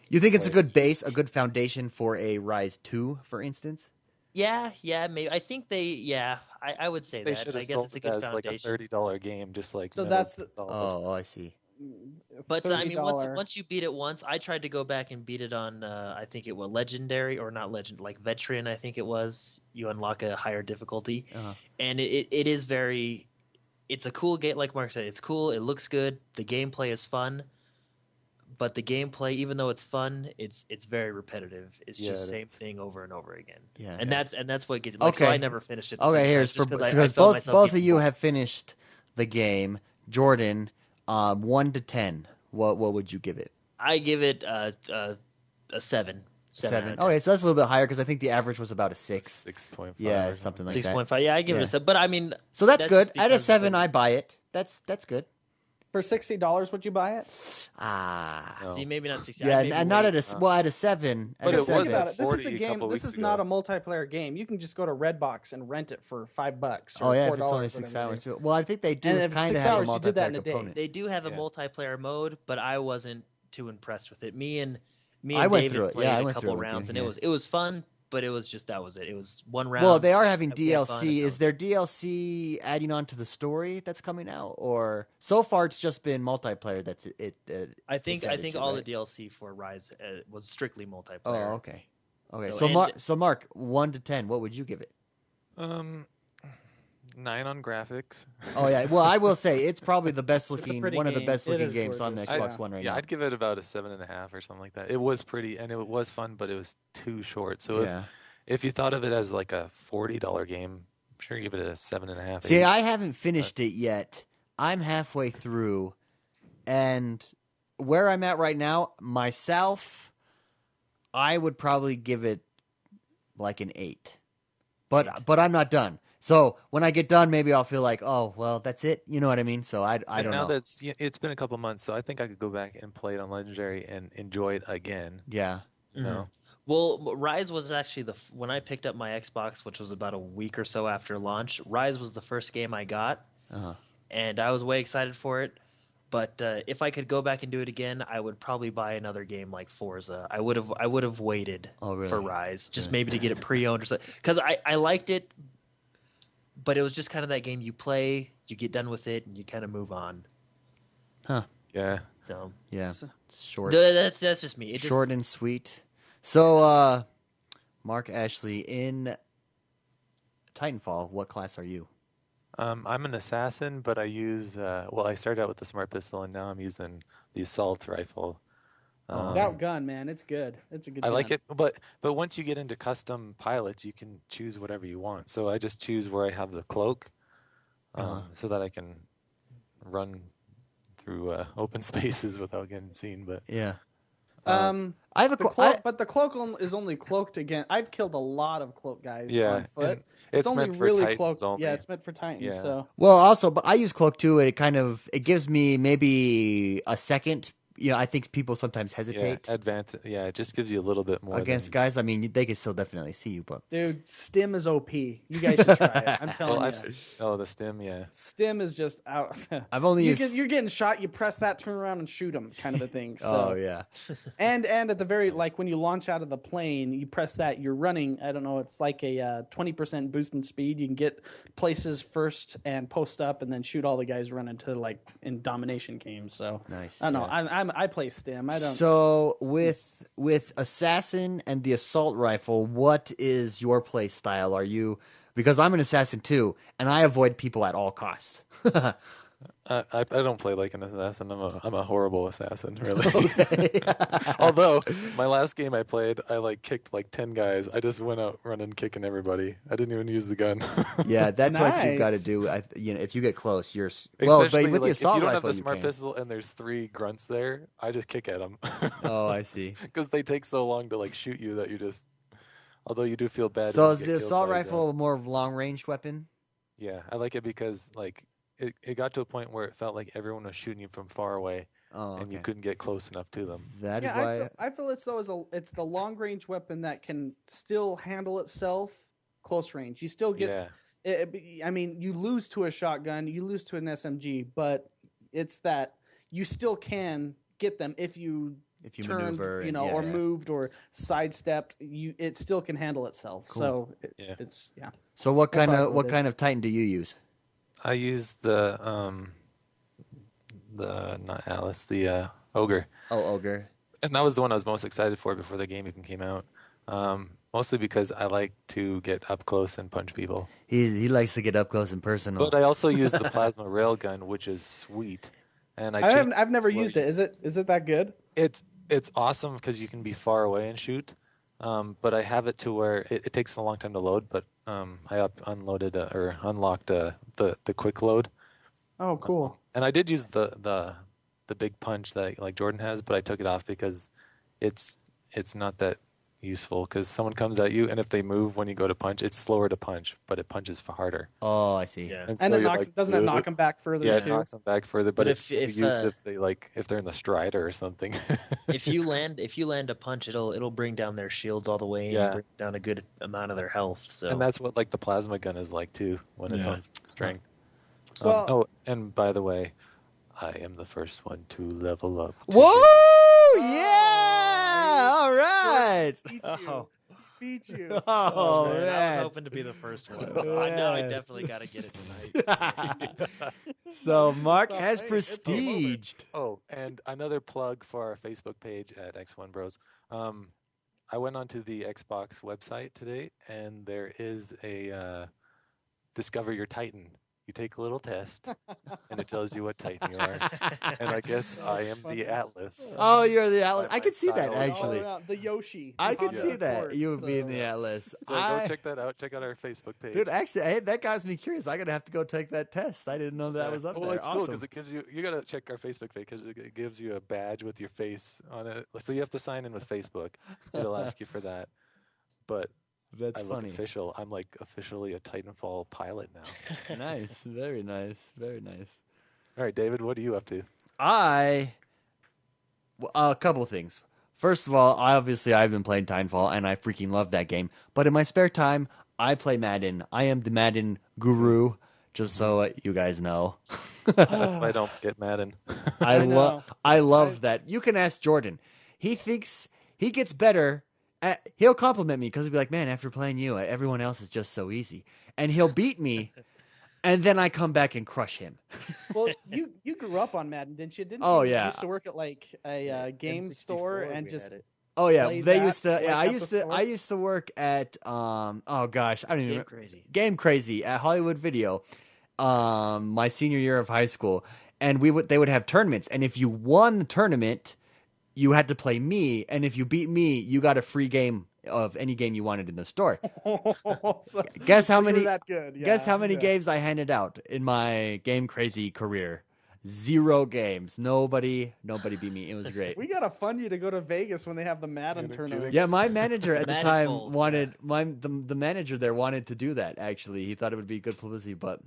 You think it's a good base, a good foundation for a Rise 2, for instance? Yeah, maybe. I think I would say They that. should I have guess sold it's a it good as like a foundation. $30 game, just like So Metal that's Gear the Solid. Oh, I see. But I mean, $30. once you beat it once, I tried to go back and beat it on. I think it was Legendary or not Legend, like Veteran. I think it was. You unlock a higher difficulty, Uh-huh. and it is very. It's a cool game, like Mark said. It's cool. It looks good. The gameplay is fun, but the gameplay, even though it's fun, it's very repetitive. It's Yeah, just it same thing over and over again. Yeah. And that's what gets. Like, Okay. So I never finished it. The Okay, second here's time, just for because I because felt both myself both of getting you bored. have finished the game. Jordan, 1 to 10. What would you give it? I give it a 7. 7 out of 10. Okay, so that's a little bit higher because I think the average was about a 6. 6.5. Yeah, or something like 6.5. Yeah, I give it Yeah. a 7. But I mean, So that's good. just At a because 7, the- I buy it. That's good. For $60, would you buy it? Ah, No. See, maybe not 60. yeah, I'd maybe and not wait. at at a 7. But at it a was Think 7. about at it. This is 40 a a game. couple This weeks is not a ago. multiplayer game. You can just go to Redbox and rent it for $5. Oh Or yeah, $4, if it's only whatever 6 it hours. is. Well, I think they do And if kind of 6 have a hours, you did that in multiplayer a day. component. They do have a Yeah. multiplayer mode, but I wasn't too impressed with it. Me and I went David through it. played Yeah, I a went couple through it with you, rounds, and yeah. it was fun, but it was just that was it. It was one round. Well, they are having we had fun, and DLC. that Is was there DLC adding on to the story that's coming out, or so far it's just been multiplayer? That's it. I think it's added to, all right? the DLC for Rise was strictly Oh, multiplayer. okay. Okay. So, So Mark, 1 to 10, what would you give it? 9 on graphics. Oh yeah. Well, I will say it's probably the best looking, pretty one of the game. best It looking is games on the gorgeous. Xbox One right Yeah, now. I'd give it about a 7.5 or something like that. It was pretty and it was fun, but it was too short. So Yeah. if you thought of it as like a $40 game, I'm sure you give it a 7.5. See, 8. I haven't finished it yet. I'm halfway through, and where I'm at right now, myself, I would probably give it like an 8. But I'm not done. So when I get done, maybe I'll feel like, oh well, that's it. You know what I mean? So I And don't now know. it's been a couple months, so I think I could go back and play it on Legendary and enjoy it again. Yeah. You know? Well, Rise was actually when I picked up my Xbox, which was about a week or so after launch. Rise was the first game I got, Uh-huh. and I was way excited for it. But if I could go back and do it again, I would probably buy another game like Forza. I would have waited Oh, really? for Rise, just Yeah. maybe to get it pre-owned or something. Because I liked it, but it was just kind of that game you play, you get done with it, and you kind of move on. Yeah. So Yeah. Short. that's just me. It Short and sweet. So, Mark Ashley, in Titanfall, what class are you? I'm an assassin, but I use I started out with the smart pistol and now I'm using the assault rifle. That gun, man, it's good. It's a good. I like gun. it, but once you get into custom pilots, you can choose whatever you want. So I just choose where I have the cloak, so that I can run through open spaces without getting seen. But Yeah. I have a the cloak, but the cloak is only cloaked again. I've killed a lot of cloak guys yeah, on foot. and It's only meant for really Titans cloaked. only. Yeah, it's meant for Titans. Yeah. So Well, also, but I use Cloak too. It gives me maybe a second. You know, I think people sometimes hesitate advantage. Yeah, it just gives you a little bit more against than, guys. I mean, they can still definitely see you, but dude, Stim is OP. You guys should try it. I'm telling Well, you. the stim, yeah. Stim is just out. I've only used. You're getting shot. You press that, turn around, and shoot them, kind of a thing. So. Oh yeah. And at the very like when you launch out of the plane, you press that. You're running. I don't know. It's like a 20% boost in speed. You can get places first and post up, and then shoot all the guys running to like in domination games. So Nice. I don't know. I play Stim. I don't. So with assassin and the assault rifle, what is your play style? Are you because I'm an assassin too, and I avoid people at all costs. I don't play like an assassin. I'm a horrible assassin, really. Although my last game I played, I like kicked like 10 guys. I just went out running kicking everybody. I didn't even use the gun. Yeah, that's what you've got to Nice. do. If you get close, you're well. But Especially with the like, if assault you don't rifle, have the you smart can. pistol and there's 3 grunts there, I just kick at them. Oh, I see. Because they take so long to like shoot you that you just. Although you do feel bad. So when is you the get killed assault by a rifle grunt. a more long range weapon? Yeah, I like it because like it got to a point where it felt like everyone was shooting you from far away, Oh, and you okay. couldn't get close enough to them. That is Yeah, why. I feel it's though it's the long range weapon that can still handle itself close range. You still get. Yeah. I mean, you lose to a shotgun, you lose to an SMG, but it's that you still can get them if you If you turned, maneuver, or moved or sidestepped, it still can handle itself. Cool. So Yeah. it's So what That's kind probably of what it is. kind of Titan do you use? I use the not Alice, the ogre, Oh, ogre. and that was the one I was most excited for before the game even came out. Mostly because I like to get up close and punch people. He likes to get up close and personal. But I also use the plasma railgun, which is sweet. And changed I've never to where used it. Is it that good? It's awesome because you can be far away and shoot. But I have it to where it takes a long time to load. But I unloaded or unlocked the quick load. Oh, cool. And I did use the big punch that like Jordan has, but I took it off because it's not that useful because someone comes at you and if they move when you go to punch, it's slower to punch, but it punches harder. Oh, I see. Yeah. And so it you're doesn't it knock them back further Yeah, it too? knocks them back further, but But it's if used if they're in the strider or something. if you land a punch, it'll bring down their shields all the way and Yeah. bring down a good amount of their health. So And that's what like the plasma gun is like too when it's Yeah. on strength. Well- And by the way, I am the first one to level up. to Whoa! Yeah! All right. Beat you. Oh. Beat you. Oh, man, I was man. hoping to be the first one. I know I definitely got to get it tonight. So Mark Stop has playing. It's a moment. prestiged. Oh, and another plug for our Facebook page at X1 Bros. I went onto the Xbox website today, and there is a Discover Your Titan. You take a little test, and it tells you what Titan you are. And I guess I am the Atlas. Oh, you're the Atlas. By I could see that style. All actually. around. The Yoshi. I the could Honda see that Accord, you would be in the so- Atlas. So go check that out. Check out our Facebook page. Dude, actually, that got me curious. I'm gonna have to go take that test. I didn't know that was up well, there. it's cool Awesome. because it gives you gotta check our Facebook page because it gives you a badge with your face on it. So you have to sign in with Facebook. It'll ask you for that. But That's I look funny. official. I'm like officially a Titanfall pilot now. Nice, very nice, very nice. All right, David, what are you up to? A couple things. First of all, I've been playing Titanfall, and I freaking love that game. But in my spare time, I play Madden. I am the Madden guru, just so you guys know. That's why I don't get Madden. I know. love that. You can ask Jordan. He thinks he gets better. He'll compliment me because he'll be like, "Man, after playing you, everyone else is just so easy," and he'll beat me, and then I come back and crush him. Well, you grew up on Madden, didn't you? Didn't Oh, you? yeah. You used to work at like a game N64, store and we just had it. Oh yeah, Play they that, used to. like, Yeah, at the store? I used to work at oh gosh, I don't even Game remember. crazy. Game Crazy at Hollywood Video, my senior year of high school, and they would have tournaments, and if you won the tournament, you had to play me, and if you beat me, you got a free game of any game you wanted in the store. So- Guess how so you were many? that good. Guess Yeah, how many yeah. games I handed out in my Game Crazy career? 0 games. Nobody beat me. It was great. We gotta fund you to go to Vegas when they have the Madden You're tournament. kidding? Yeah, my manager at the Madden time Bowl, wanted the manager there wanted to do that. Actually, he thought it would be good publicity, but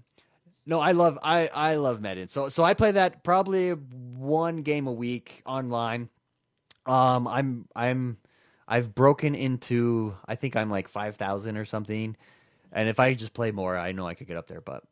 no, I love Madden. So I play that probably 1 game a week online. I've broken into, I think I'm like 5,000 or something, and if I just play more, I know I could get up there. But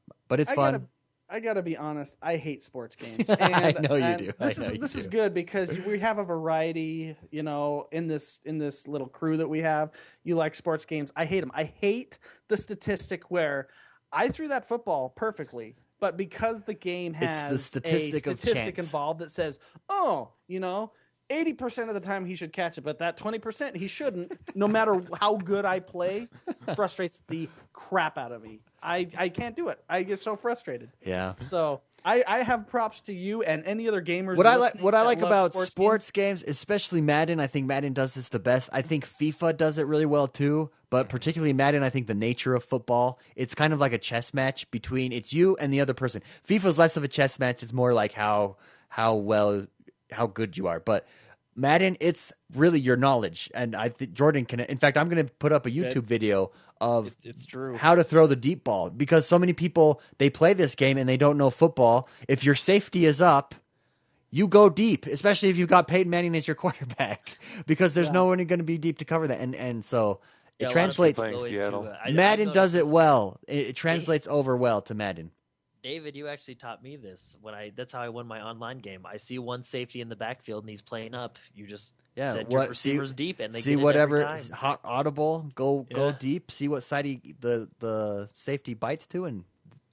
it's fun. I gotta be honest. I hate sports games. I And, know you and do. This I know you is do. good because we have a variety. You know, in this little crew that we have, you like sports games. I hate them. I hate the statistic where I threw that football perfectly, but because the game It's has the statistic a of statistic chance. involved that says, oh, 80% of the time he should catch it, but that 20% he shouldn't, no matter how good I play, frustrates the crap out of me. I can't do it. I get so frustrated. Yeah. So I have props to you and any other gamers. What I like listening that love about sports sports games, especially Madden, I think Madden does this the best. I think FIFA does it really well too, but particularly Madden, I think the nature of football, it's kind of like a chess match between it's you and the other person. FIFA's less of a chess match; it's more like how good you are. But Madden, it's really your knowledge, and I think Jordan can. In fact, I'm going to put up a YouTube video of It's true. how to throw the deep ball because so many people they play this game and they don't know football. If your safety is up, you go deep, especially if you've got Peyton Manning as your quarterback, because there's no one going to be deep to cover that. And so it Yeah, a lot of translates. people go Playing into, Seattle. I Madden noticed does it this. well. It translates over well to Madden. David, you actually taught me this that's how I won my online game. I see one safety in the backfield and he's playing up. You just send your receivers deep and they see get it whatever every time. hot audible. Go Yeah. deep. See what side the safety bites to, and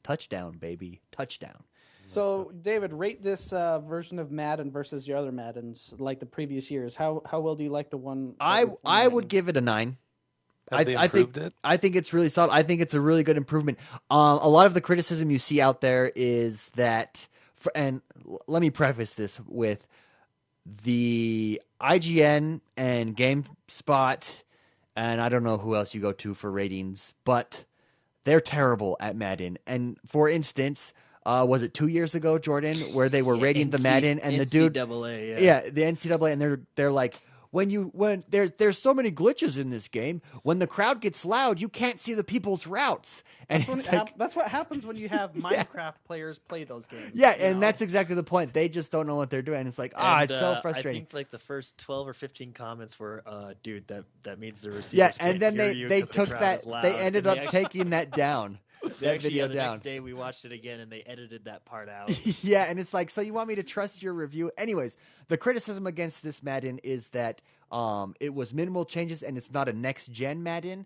touchdown, baby, touchdown. So, David, rate this version of Madden versus your other Maddens, like the previous years. How well do you like the one? I would give it a 9. Have they improved it? I think it's really solid. I think it's a really good improvement. A lot of the criticism you see out there is that, and let me preface this with the IGN and GameSpot, and I don't know who else you go to for ratings, but they're terrible at Madden. And for instance, was it 2 years ago, Jordan, where they were rating the Madden and the dude, NCAA, yeah, the NCAA, and they're like, when there's so many glitches in this game, when the crowd gets loud, you can't see the people's routes. And that's what happens when you have Minecraft players play those games. Yeah, and that's exactly the point. They just don't know what they're doing. It's like, it's so frustrating. I think like the first 12 or 15 comments were, dude, that means the receivers. Yeah, can't and then hear they you 'cause took the crowd that. is loud. They ended And up taking that down. That video the down. next day we watched it again and they edited that part out. Yeah, and it's like, so you want me to trust your review? Anyways, the criticism against this Madden is that it was minimal changes and it's not a next-gen Madden.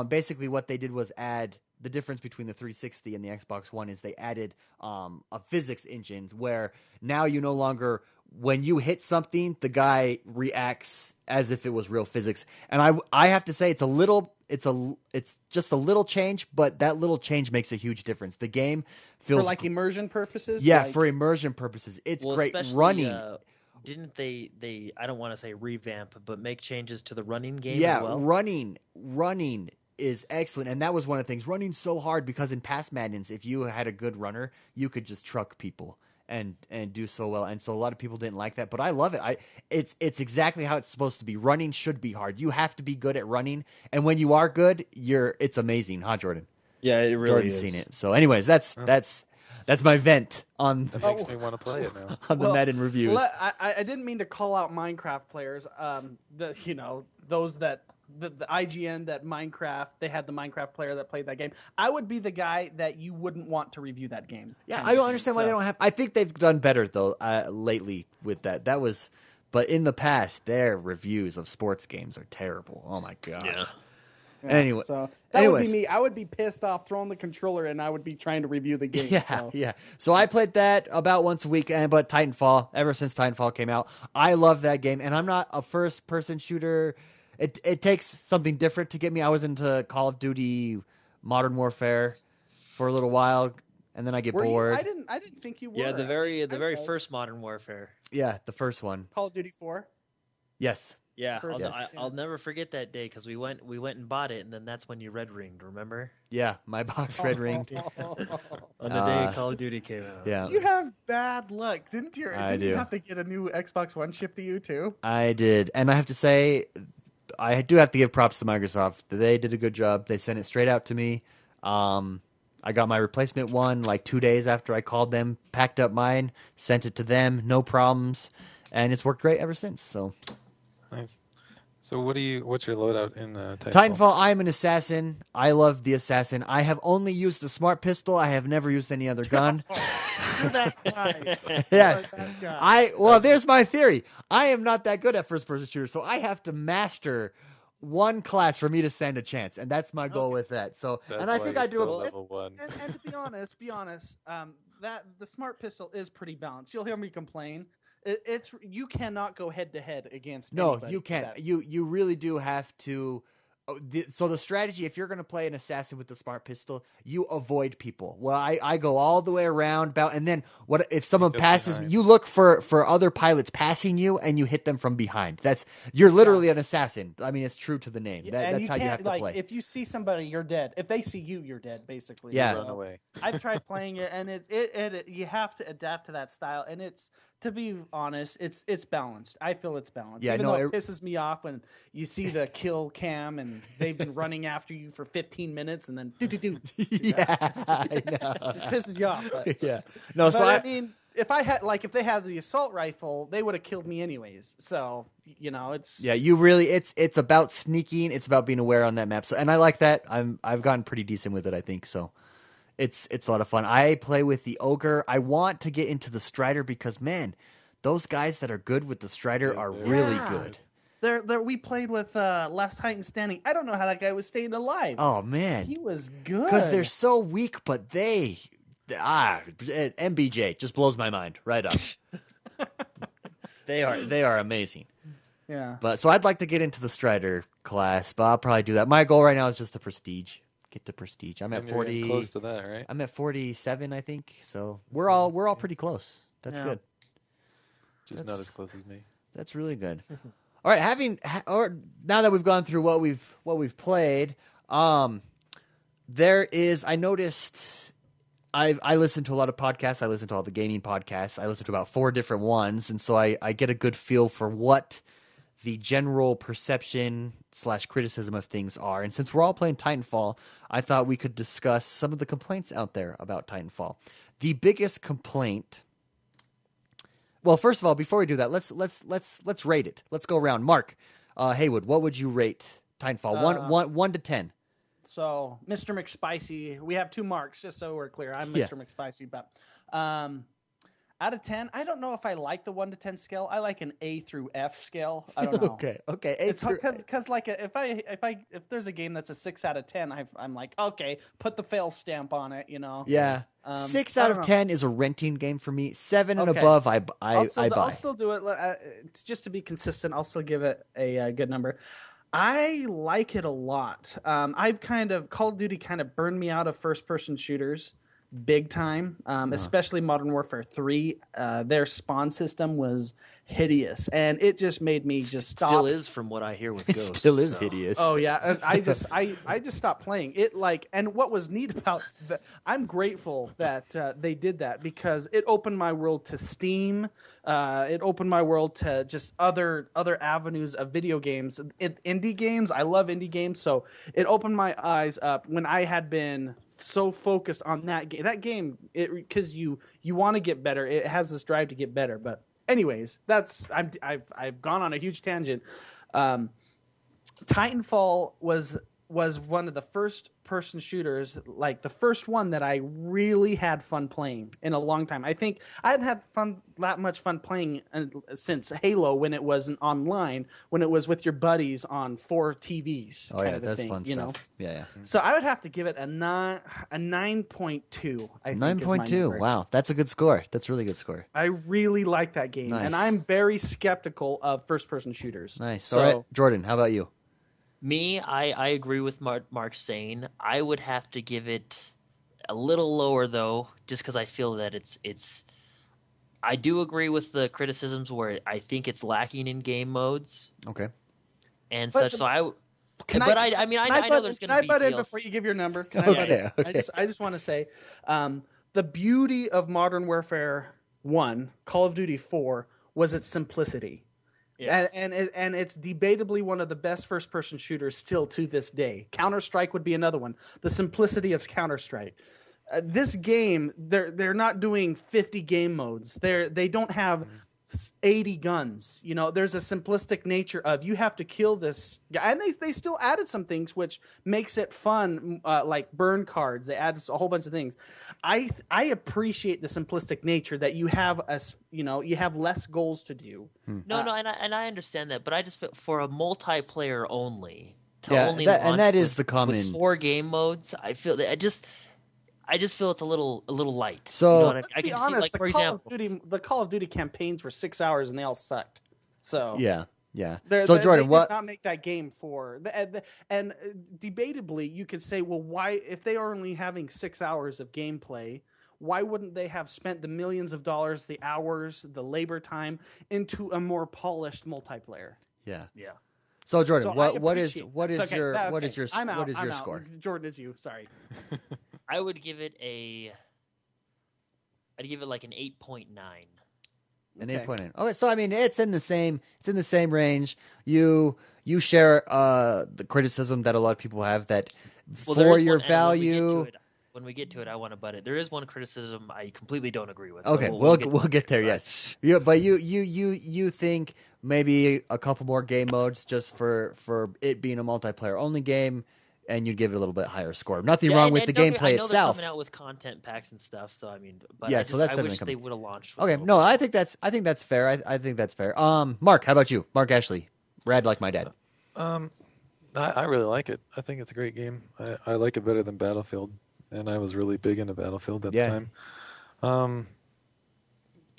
Basically, what they did was add the difference between the 360 and the Xbox One is they added a physics engine where now you no longer, when you hit something, the guy reacts as if it was real physics. And I have to say, it's just a little change, but that little change makes a huge difference. The game feels for like immersion purposes. Yeah, for immersion purposes, it's great. Running. Didn't they? I don't want to say revamp, but make changes to the running game as well. Yeah, running is excellent, and that was one of the things. Running's so hard because in past Maddens, if you had a good runner, you could just truck people and do so well. And so a lot of people didn't like that, but I love it. It's exactly how it's supposed to be. Running should be hard. You have to be good at running, and when you are good, it's amazing, huh, Jordan? Yeah, it really Jordan's is. seen it. So, anyways, that's my vent on. That makes me want to play it now. On the Madden reviews. I didn't mean to call out Minecraft players. Those that the IGN that Minecraft, they had the Minecraft player that played that game. I would be the guy that you wouldn't want to review that game. Yeah, I don't understand why they don't have. I think they've done better though lately with that. But in the past, their reviews of sports games are terrible. Oh my gosh. Yeah. Yeah, Anyway, so that would be me. I would be pissed off throwing the controller, and I would be trying to review the game. Yeah. So I played that about once a week, but Titanfall, ever since Titanfall came out, I love that game. And I'm not a first-person shooter. It takes something different to get me. I was into Call of Duty Modern Warfare for a little while, and then I get bored. I didn't think you were. Yeah, the very first Modern Warfare. Yeah, the first one. Call of Duty 4. Yes. Yeah, Yes. I'll never forget that day because we went and bought it, and then that's when you red ringed. Remember? Yeah, my box red ringed. On the day Call of Duty came out. Yeah. You have bad luck, didn't you? I Didn't you do. have to get a new Xbox One shipped to you too? I did, and I have to say, I do have to give props to Microsoft. They did a good job. They sent it straight out to me. I got my replacement one like 2 days after I called them, packed up mine, sent it to them, no problems, and it's worked great ever since. So, Nice. So what's your loadout in Titanfall? Titanfall, I'm an assassin. I love the assassin. I have only used the smart pistol. I have never used any other gun. You're that guy. Yes. You're that guy. There's my theory. I am not that good at first-person shooters, so I have to master one class for me to stand a chance, and that's my goal with that. So, That's and I why think you're I do still a level 1. And to be honest, that the smart pistol is pretty balanced. You'll hear me complain. It's you cannot go head to head against. No, anybody you with can't. that. You really do have to. So the strategy, if you're going to play an assassin with the smart pistol, you avoid people. Well, I go all the way around, and then what if someone go passes? behind. You look for other pilots passing you, and you hit them from behind. You're literally an assassin. I mean, it's true to the name. And That's how you have can't, to play. If you see somebody, you're dead. If they see you, you're dead. Basically. Yeah. Run away. I've tried playing it, and it you have to adapt to that style, and it's. To be honest, it's balanced. I feel it's balanced. Yeah, Even no, though it pisses me off when you see the kill cam and they've been running after you for 15 minutes and then do. Yeah, I know. It just pisses you off. But, Yeah. No, but so I mean, if they had the assault rifle, they would have killed me anyways. So it's yeah, you really it's about sneaking. It's about being aware on that map. So, and I like that. I've gotten pretty decent with it, I think. So, It's a lot of fun. I play with the Ogre. I want to get into the Strider because, man, those guys that are good with the Strider are really good. We played with Last Titan Standing. I don't know how that guy was staying alive. Oh, man. He was good. Because they're so weak, but MBJ just blows my mind right up. They are amazing. Yeah. But so I'd like to get into the Strider class, but I'll probably do that. My goal right now is just the Prestige. Get to Prestige. I'm at And you're 40. getting close to that, right? I'm at 47, I think. So we're all pretty close. That's good. Just not as close as me. That's really good. All right, now that we've gone through what we've played, there is. I noticed. I listen to a lot of podcasts. I listen to all the gaming podcasts. I listen to about 4 different ones, and so I get a good feel for what the general perception / criticism of things are. And since we're all playing Titanfall, I thought we could discuss some of the complaints out there about Titanfall. The biggest complaint. Well, first of all, before we do that, let's rate it. Let's go around. Mark Haywood, what would you rate Titanfall? 1 to 10. So, Mr. McSpicy, we have 2 marks, just so we're clear. I'm Mr. McSpicy, but out of 10, I don't know if I like the 1 to 10 scale. I like an A through F scale. I don't know. Okay. It's because like if there's a game that's a 6 out of 10, I'm like, okay, put the fail stamp on it, you know. Yeah. 6 out of 10 is a renting game for me. 7 and Okay. above, I buy. I'll still do it. Just to be consistent, I'll still give it a good number. I like it a lot. Call of Duty kind of burned me out of first-person shooters big time, especially Modern Warfare 3. Their spawn system was hideous, and it just made me just stop. Still is, from what I hear with It Ghost. still is hideous. Oh yeah, I just stopped playing it. And what was neat about I'm grateful that they did that because it opened my world to Steam. It opened my world to just other avenues of video games, indie games. I love indie games, so it opened my eyes up when I had been so focused on that game. That game, because you want to get better. It has this drive to get better. But anyways, I've gone on a huge tangent. Titanfall was one of the first person shooters, like the first one that I really had fun playing in a long time. I think I hadn't had that much fun playing since Halo, when it wasn't online, when it was with your buddies on 4 TVs. Oh yeah, that's fun stuff. Know? Yeah. So I would have to give it a 9.2. I think 9.2. Wow, that's a good score. That's a really good score. I really like that game, Nice. and I'm very skeptical of first person shooters. Nice. So, All right, Jordan, how about you? Me, I agree with Mark saying. I would have to give it a little lower, though, just because I feel that it's. I do agree with the criticisms where I think it's lacking in game modes Okay. and But- such. So I know there's Can going I to be butt in DLC. before you give your number? Okay. I just want to say, the beauty of Modern Warfare 1, Call of Duty 4, was its simplicity. Yes. And it's debatably one of the best first-person shooters still to this day. Counter-Strike would be another one. The simplicity of Counter-Strike. This game, they're not doing 50 game modes. They don't have 80 guns. You know, there's a simplistic nature of you have to kill this guy, and they still added some things which makes it fun, like burn cards. They added a whole bunch of things. I appreciate the simplistic nature that you have you have less goals to do. No, and I understand that, but I just feel for a multiplayer only to Yeah, only and launch that with, is the common. with 4 game modes. I feel that I just feel it's a little light. So- you know what Let's I be can honest. see, like, for example, The Call of Duty campaigns were 6 hours and they all sucked. So Yeah. So Jordan, they what? did not make that game for and debatably you could say, well, why, if they are only having 6 hours of gameplay, why wouldn't they have spent the millions of dollars, the hours, the labor time into a more polished multiplayer? Yeah. yeah. So Jordan, So I what is appreciate your that. Okay, what is your I'm out, what is I'm your out. score? Jordan, it's you. Sorry. I would give it I'd give it like an 8.9. An Okay. 8.8. Okay, so I mean it's in the same range. You share the criticism that a lot of people have that Well, there for is your one, and value. when we get to it, I want to butt it. There is one criticism I completely don't agree with. Okay, but we'll to get there. it. Yes, but you think maybe a couple more game modes just for it being a multiplayer only game, and you'd give it a little bit higher score. Nothing Yeah, wrong and- with the and don't gameplay I know itself. they're coming out with content packs and stuff. So I mean, but Yeah, I, so that's I definitely wish coming. they would have launched. With Okay, a little no, bit I think that's fair. I think that's fair. Mark, how about you? Mark Ashley, rad like my dad. I really like it. I think it's a great game. I like it better than Battlefield, and I was really big into Battlefield at the time.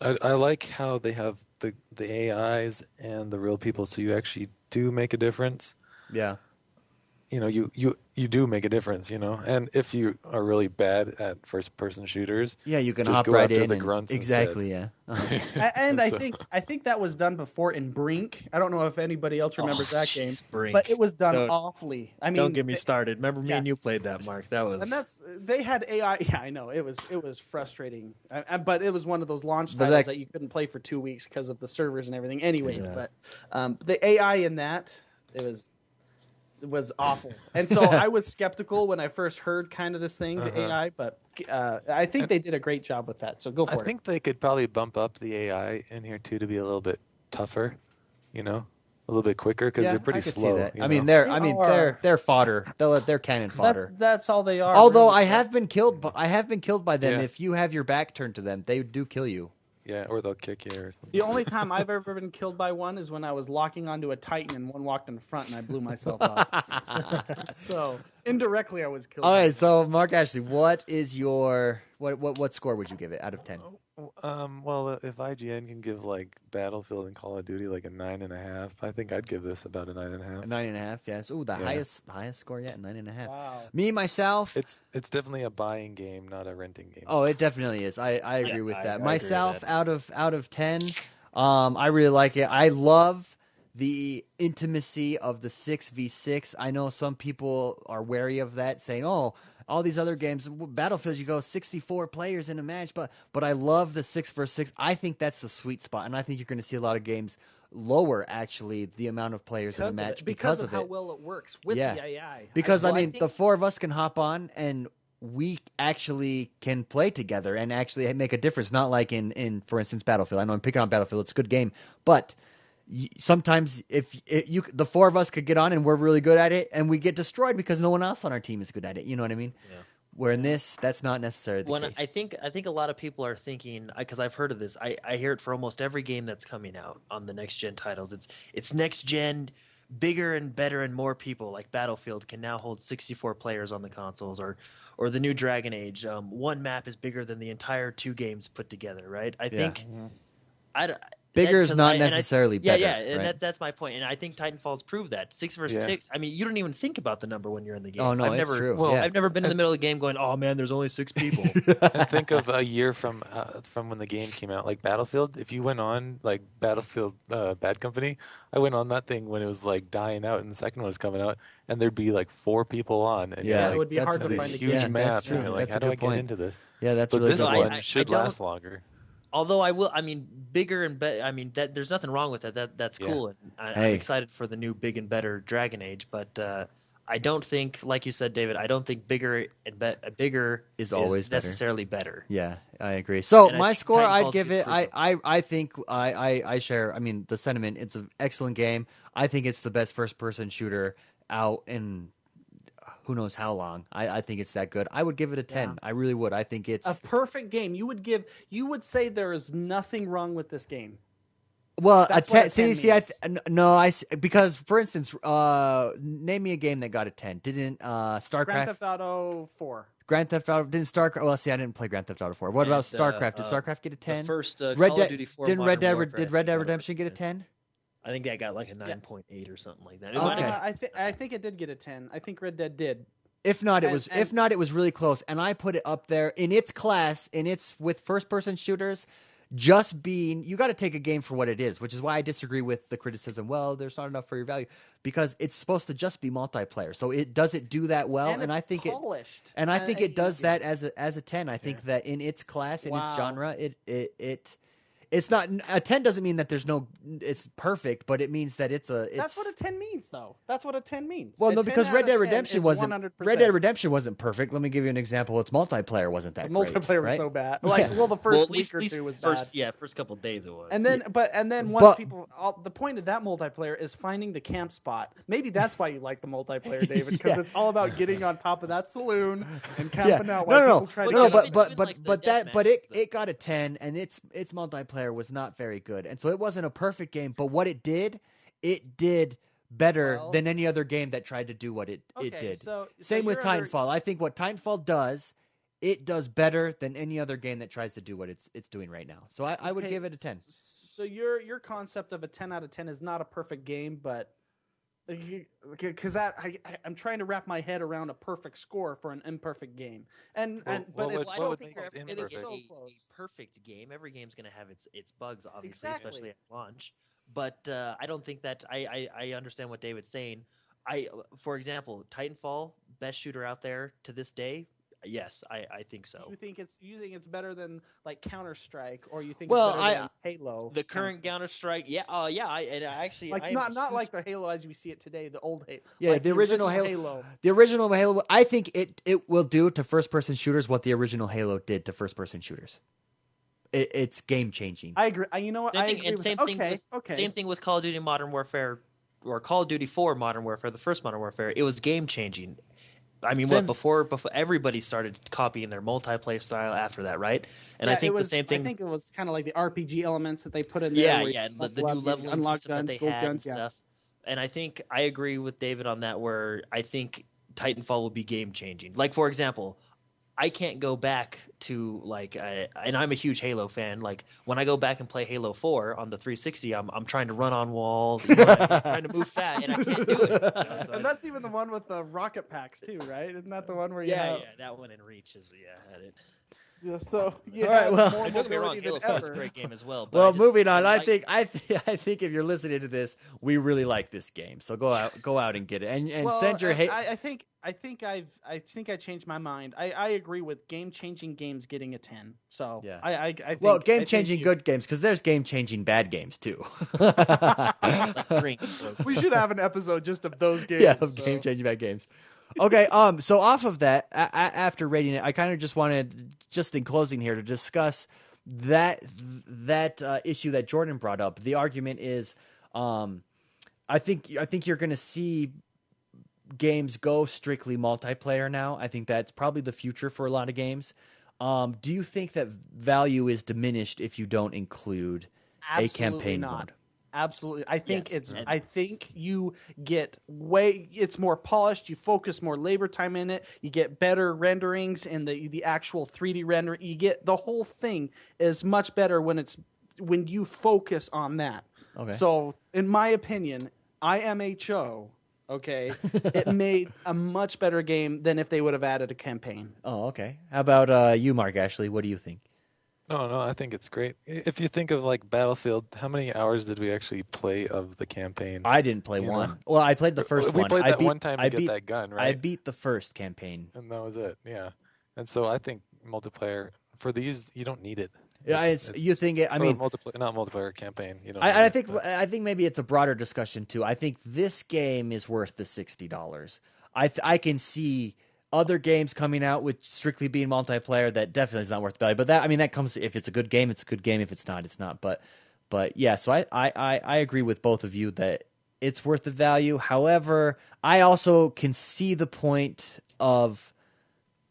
I like how they have the AIs and the real people, so you actually do make a difference. Yeah. You do make a difference, and if you are really bad at first person shooters, Yeah, you can just hop go right after in the and grunts exactly, instead. yeah. Uh-huh. And I So- think that was done before in Brink. I don't know if anybody else remembers that game, jeez, Brink. but it was done Don't- awfully. I mean, Don't get me started. Remember me yeah. and you played that, Mark. That was. And they had AI. Yeah, I know it was frustrating, but it was one of those launch But titles that- that you couldn't play for 2 weeks because of the servers and everything. Anyways, Yeah. but the AI in that it was awful, and so I was skeptical when I first heard kind of this thing, the AI. But I think they did a great job with that. So go for I it. think they could probably bump up the AI in here too to be a little bit tougher, a little bit quicker because Yeah, they're pretty I could slow. see that. you I mean, know? they're fodder. They're cannon fodder. That's all they are. Although really. I have been killed by them. Yeah. If you have your back turned to them, they do kill you. Yeah, or they'll kick you or something. The only time I've ever been killed by one is when I was locking onto a Titan and one walked in the front and I blew myself out. So indirectly, I was killed. All by right, so Mark Ashley, what is your what score would you give it out of 10? Well, if IGN can give like Battlefield and Call of Duty like a 9.5, I think I'd give this about a 9.5. A 9.5, yes. Ooh, the Yeah. highest score yet, 9.5. Wow. Me myself. It's definitely a buying game, not a renting game. Oh, it definitely is. I agree Yeah, with I that. agree with Myself, that. out of 10, I really like it. I love the intimacy of the 6v6. I know some people are wary of that, saying, "Oh, all these other games, Battlefield, you go 64 players in a match." But I love the 6v6. I think that's the sweet spot, and I think you're going to see a lot of games lower actually the amount of players in a match because of it. how well it works with Yeah. the AI. Because Well, I I mean, think- the four of us can hop on and we actually can play together and actually make a difference. Not like in for instance, Battlefield. I know I'm picking on Battlefield; it's a good game, but sometimes if the four of us could get on and we're really good at it, and we get destroyed because no one else on our team is good at it. You know what I mean? Yeah. Where in this, that's not necessarily the When case. I think a lot of people are thinking, because I've heard of this. I hear it for almost every game that's coming out on the next gen titles. It's next gen, bigger and better and more people. Like Battlefield can now hold 64 players on the consoles, or the new Dragon Age. One map is bigger than the entire 2 games put together. Right? I think. Bigger is 'cause not and necessarily yeah, better. Yeah, and right? that's my point. And I think Titanfall's proved that 6 versus Yeah. 6. I mean, you don't even think about the number when you're in the game. Oh no, I've it's never, true. Well, yeah. I've never been in the middle of the game going, "Oh man, there's only 6 people." And think of a year from when the game came out, like Battlefield. If you went on like Battlefield Bad Company, I went on that thing when it was like dying out, and the second one was coming out, and there'd be like 4 people on, and Yeah, you're it like, would be that's hard to a- these find a huge game. that's maps, true. and you're like, That's how a do good I get point. into this? Yeah, that's But really this good. So one I should don't- last longer. Although I mean, bigger and better. I mean, there's nothing wrong with that. That's Yeah. cool. And I'm Hey. excited for the new big and better Dragon Age. But I don't think, like you said, David, I don't think bigger bigger Is always better. necessarily better. Yeah, I agree. So And I my think score, I'd Titanfall's give it. improved. I think I share. I mean, the sentiment. It's an excellent game. I think it's the best first person shooter out in who knows how long. I think it's that good. I would give it a 10. Yeah. I really would. I think it's A perfect game. You would say there is nothing wrong with this game. well. That's what a 10 See, means. no, because for instance, name me a game that got a 10. Didn't Grand StarCraft? Theft Auto 4. Grand Theft Auto didn't StarCraft. Well, see, I didn't play Grand Theft Auto 4. What about And, StarCraft? Did StarCraft get a The 10? first Red Call Dead of Duty 4 didn't Modern Red Dead Warfare, did I Red think, Dead got over Redemption get a 10. 10? I think that got like a 9.8 or something like that. It Okay. might have- I think it did get a 10. I think Red Dead did. If not, it And- was and- if not, it was really close, and I put it up there in its class, with first person shooters. Just being, you got to take a game for what it is, which is why I disagree with the criticism. Well, there's not enough for your value because it's supposed to just be multiplayer. So it does it do that well, and it's I think polished. I think it does yeah. that as a 10. I think that in its class, in its Wow. genre, It's not a 10 doesn't mean that it's perfect, but it means that That's what a 10 means, though. That's what a 10 means. Well, A no, 10 because out Red of Dead 10 Redemption is wasn't 100%. Red Dead Redemption wasn't perfect. Let me give you an example. Its multiplayer wasn't that The great. multiplayer was right? so bad. Like, Yeah. well, the first Well, at week least or two was first, bad. first couple of days it was. And then, once But- people, the point of that multiplayer is finding the camp spot. Maybe that's why you like the multiplayer, David, because Yeah. it's all about getting on top of that saloon and Yeah. camping out while people try to No, get even- but even like the but deathmatches, it got a 10, and its multiplayer was not very good, and so it wasn't a perfect game. But what it did better Well- than any other game that tried to do what it Okay, did. so Same with you're under- Titanfall. I think what Titanfall does, it does better than any other game that tries to do what it's doing right now. So I would Okay, give it a 10. So your concept of a 10 out of 10 is not a perfect game, but because I'm trying to wrap my head around a perfect score for an imperfect game, but what it's would- so what would close. make it It is imperfect? so a close. perfect game. Every game's going to have its bugs, obviously, Exactly. especially at launch. But I don't think that I understand what David's saying. For example, Titanfall, best shooter out there to this day. Yes, I think so. You think it's better than like Counter-Strike, or you think Well, it's better than Halo? The current Counter-Strike, I actually like I'm not huge- like the Halo as we see it today, the old Halo. Yeah, like the original Halo. The original Halo, I think it will do to first-person shooters what the original Halo did to first-person shooters. It's game-changing. I agree. You know what? Same I thing, agree and with same that. thing Okay, with okay. same thing with Call of Duty Modern Warfare, or Call of Duty 4 Modern Warfare, the first Modern Warfare. It was game changing. I mean, Same. before everybody started copying their multiplayer style after that, right? And Yeah, I think it was, the same thing. I think it was kind of like the RPG elements that they put in there. Yeah, where you and the level new up, you leveling unlock system guns, that they gold had guns, and yeah. stuff. And I think I agree with David on that, where I think Titanfall will be game changing. Like, for example, I can't go back to and I'm a huge Halo fan. Like, when I go back and play Halo 4 on the 360, I'm trying to run on walls, I'm trying to move fast, and I can't do it. So And that's even the one with the rocket packs too, right? Isn't that the one where you yeah, have? yeah, that one in Reach is had it. Yeah, so you All right, have well- more And don't get me wrong, mobility Halo than 4 is a ever. great game as well. But Well, I just- moving on. I like- think if you're listening to this, we really like this game. So go out and get it, and Well, send your hate. I think I changed my mind. I agree with game-changing games getting a 10. So Yeah. I think, Well, I think game-changing you- good games, because there's game-changing bad games too. like drink, folks. We should have an episode just of those games. Yeah, so. game-changing bad games. Okay, so off of that, after rating it, I kind of just wanted, just in closing here, to discuss that issue that Jordan brought up. The argument is, I think you're going to see games go strictly multiplayer now. I think that's probably the future for a lot of games. Do you think that value is diminished if you don't include a campaign mode? Absolutely. I think Yes, I think you get it's more polished, you focus more labor time in it, you get better renderings and the actual 3D render. You get the whole thing is much better when you focus on that. Okay. So, in my opinion, IMHO, okay, it made a much better game than if they would have added a campaign. Oh, okay. How about you, Mark Ashley? What do you think? No, I think it's great. If you think of like Battlefield, how many hours did we actually play of the campaign? I didn't play You know? one. Well, I played the first we one. played I that beat, one time to I get beat, that gun, right? I beat the first campaign. And that was it. Yeah. And so I think multiplayer for these, you don't need it. Yeah, you think it? I mean, not multiplayer campaign. You know. I think maybe it's a broader discussion too. I think this game is worth the $60. I can see other games coming out with strictly being multiplayer that definitely is not worth the value. But that comes, if it's a good game, it's a good game. If it's not, it's not. But yeah. So I agree with both of you that it's worth the value. However, I also can see the point of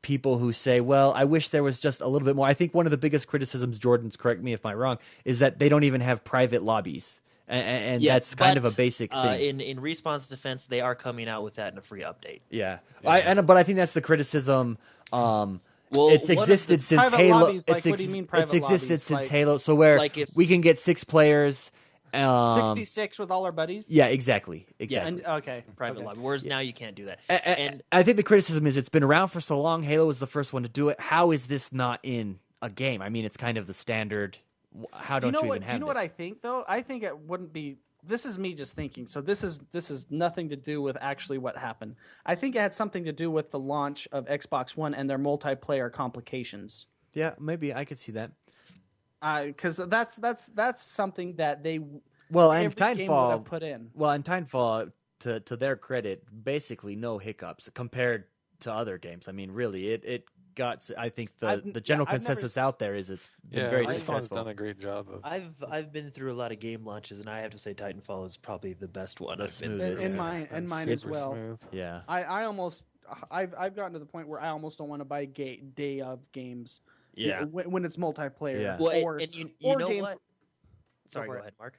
people who say, well, I wish there was just a little bit more. I think one of the biggest criticisms, Jordan's, correct me if I'm wrong, is that they don't even have private lobbies. And Yes, that's kind but, of a basic thing. In Respawn's defense, they are coming out with that in a free update. Yeah. But I think that's the criticism. Well, it's one of existed the since private Halo. lobbies, like, what do you mean private It's existed lobbies? since Like- Halo. So where Like if- we can get 6 players. 6v6 with all our buddies? Yeah, exactly. And, okay. Private okay. lobby. Whereas now you can't do that. And I think the criticism is it's been around for so long. Halo was the first one to do it. How is this not in a game? I mean, it's kind of the standard. How don't you even have Do you know what this? I think though? I think it wouldn't be. This is me just thinking. So this is nothing to do with actually what happened. I think it had something to do with the launch of Xbox One and their multiplayer complications. Yeah, maybe I could see that. Because that's something that they Well, and every game would have Titanfall put in. Well, and Titanfall, to their credit, basically no hiccups compared to other games. I mean, really, it got. I think the general I've never consensus out there is it's been Yeah, very Respawn's successful. done a great job of. I've been through a lot of game launches, and I have to say Titanfall is probably the best one. The I've been smoothest. through. In mine as super well. Smooth. Yeah. I've gotten to the point where I almost don't want to buy day of games. Yeah. When it's multiplayer. Yeah. Well, or and you or know games, what? Sorry, for go it. ahead, Mark.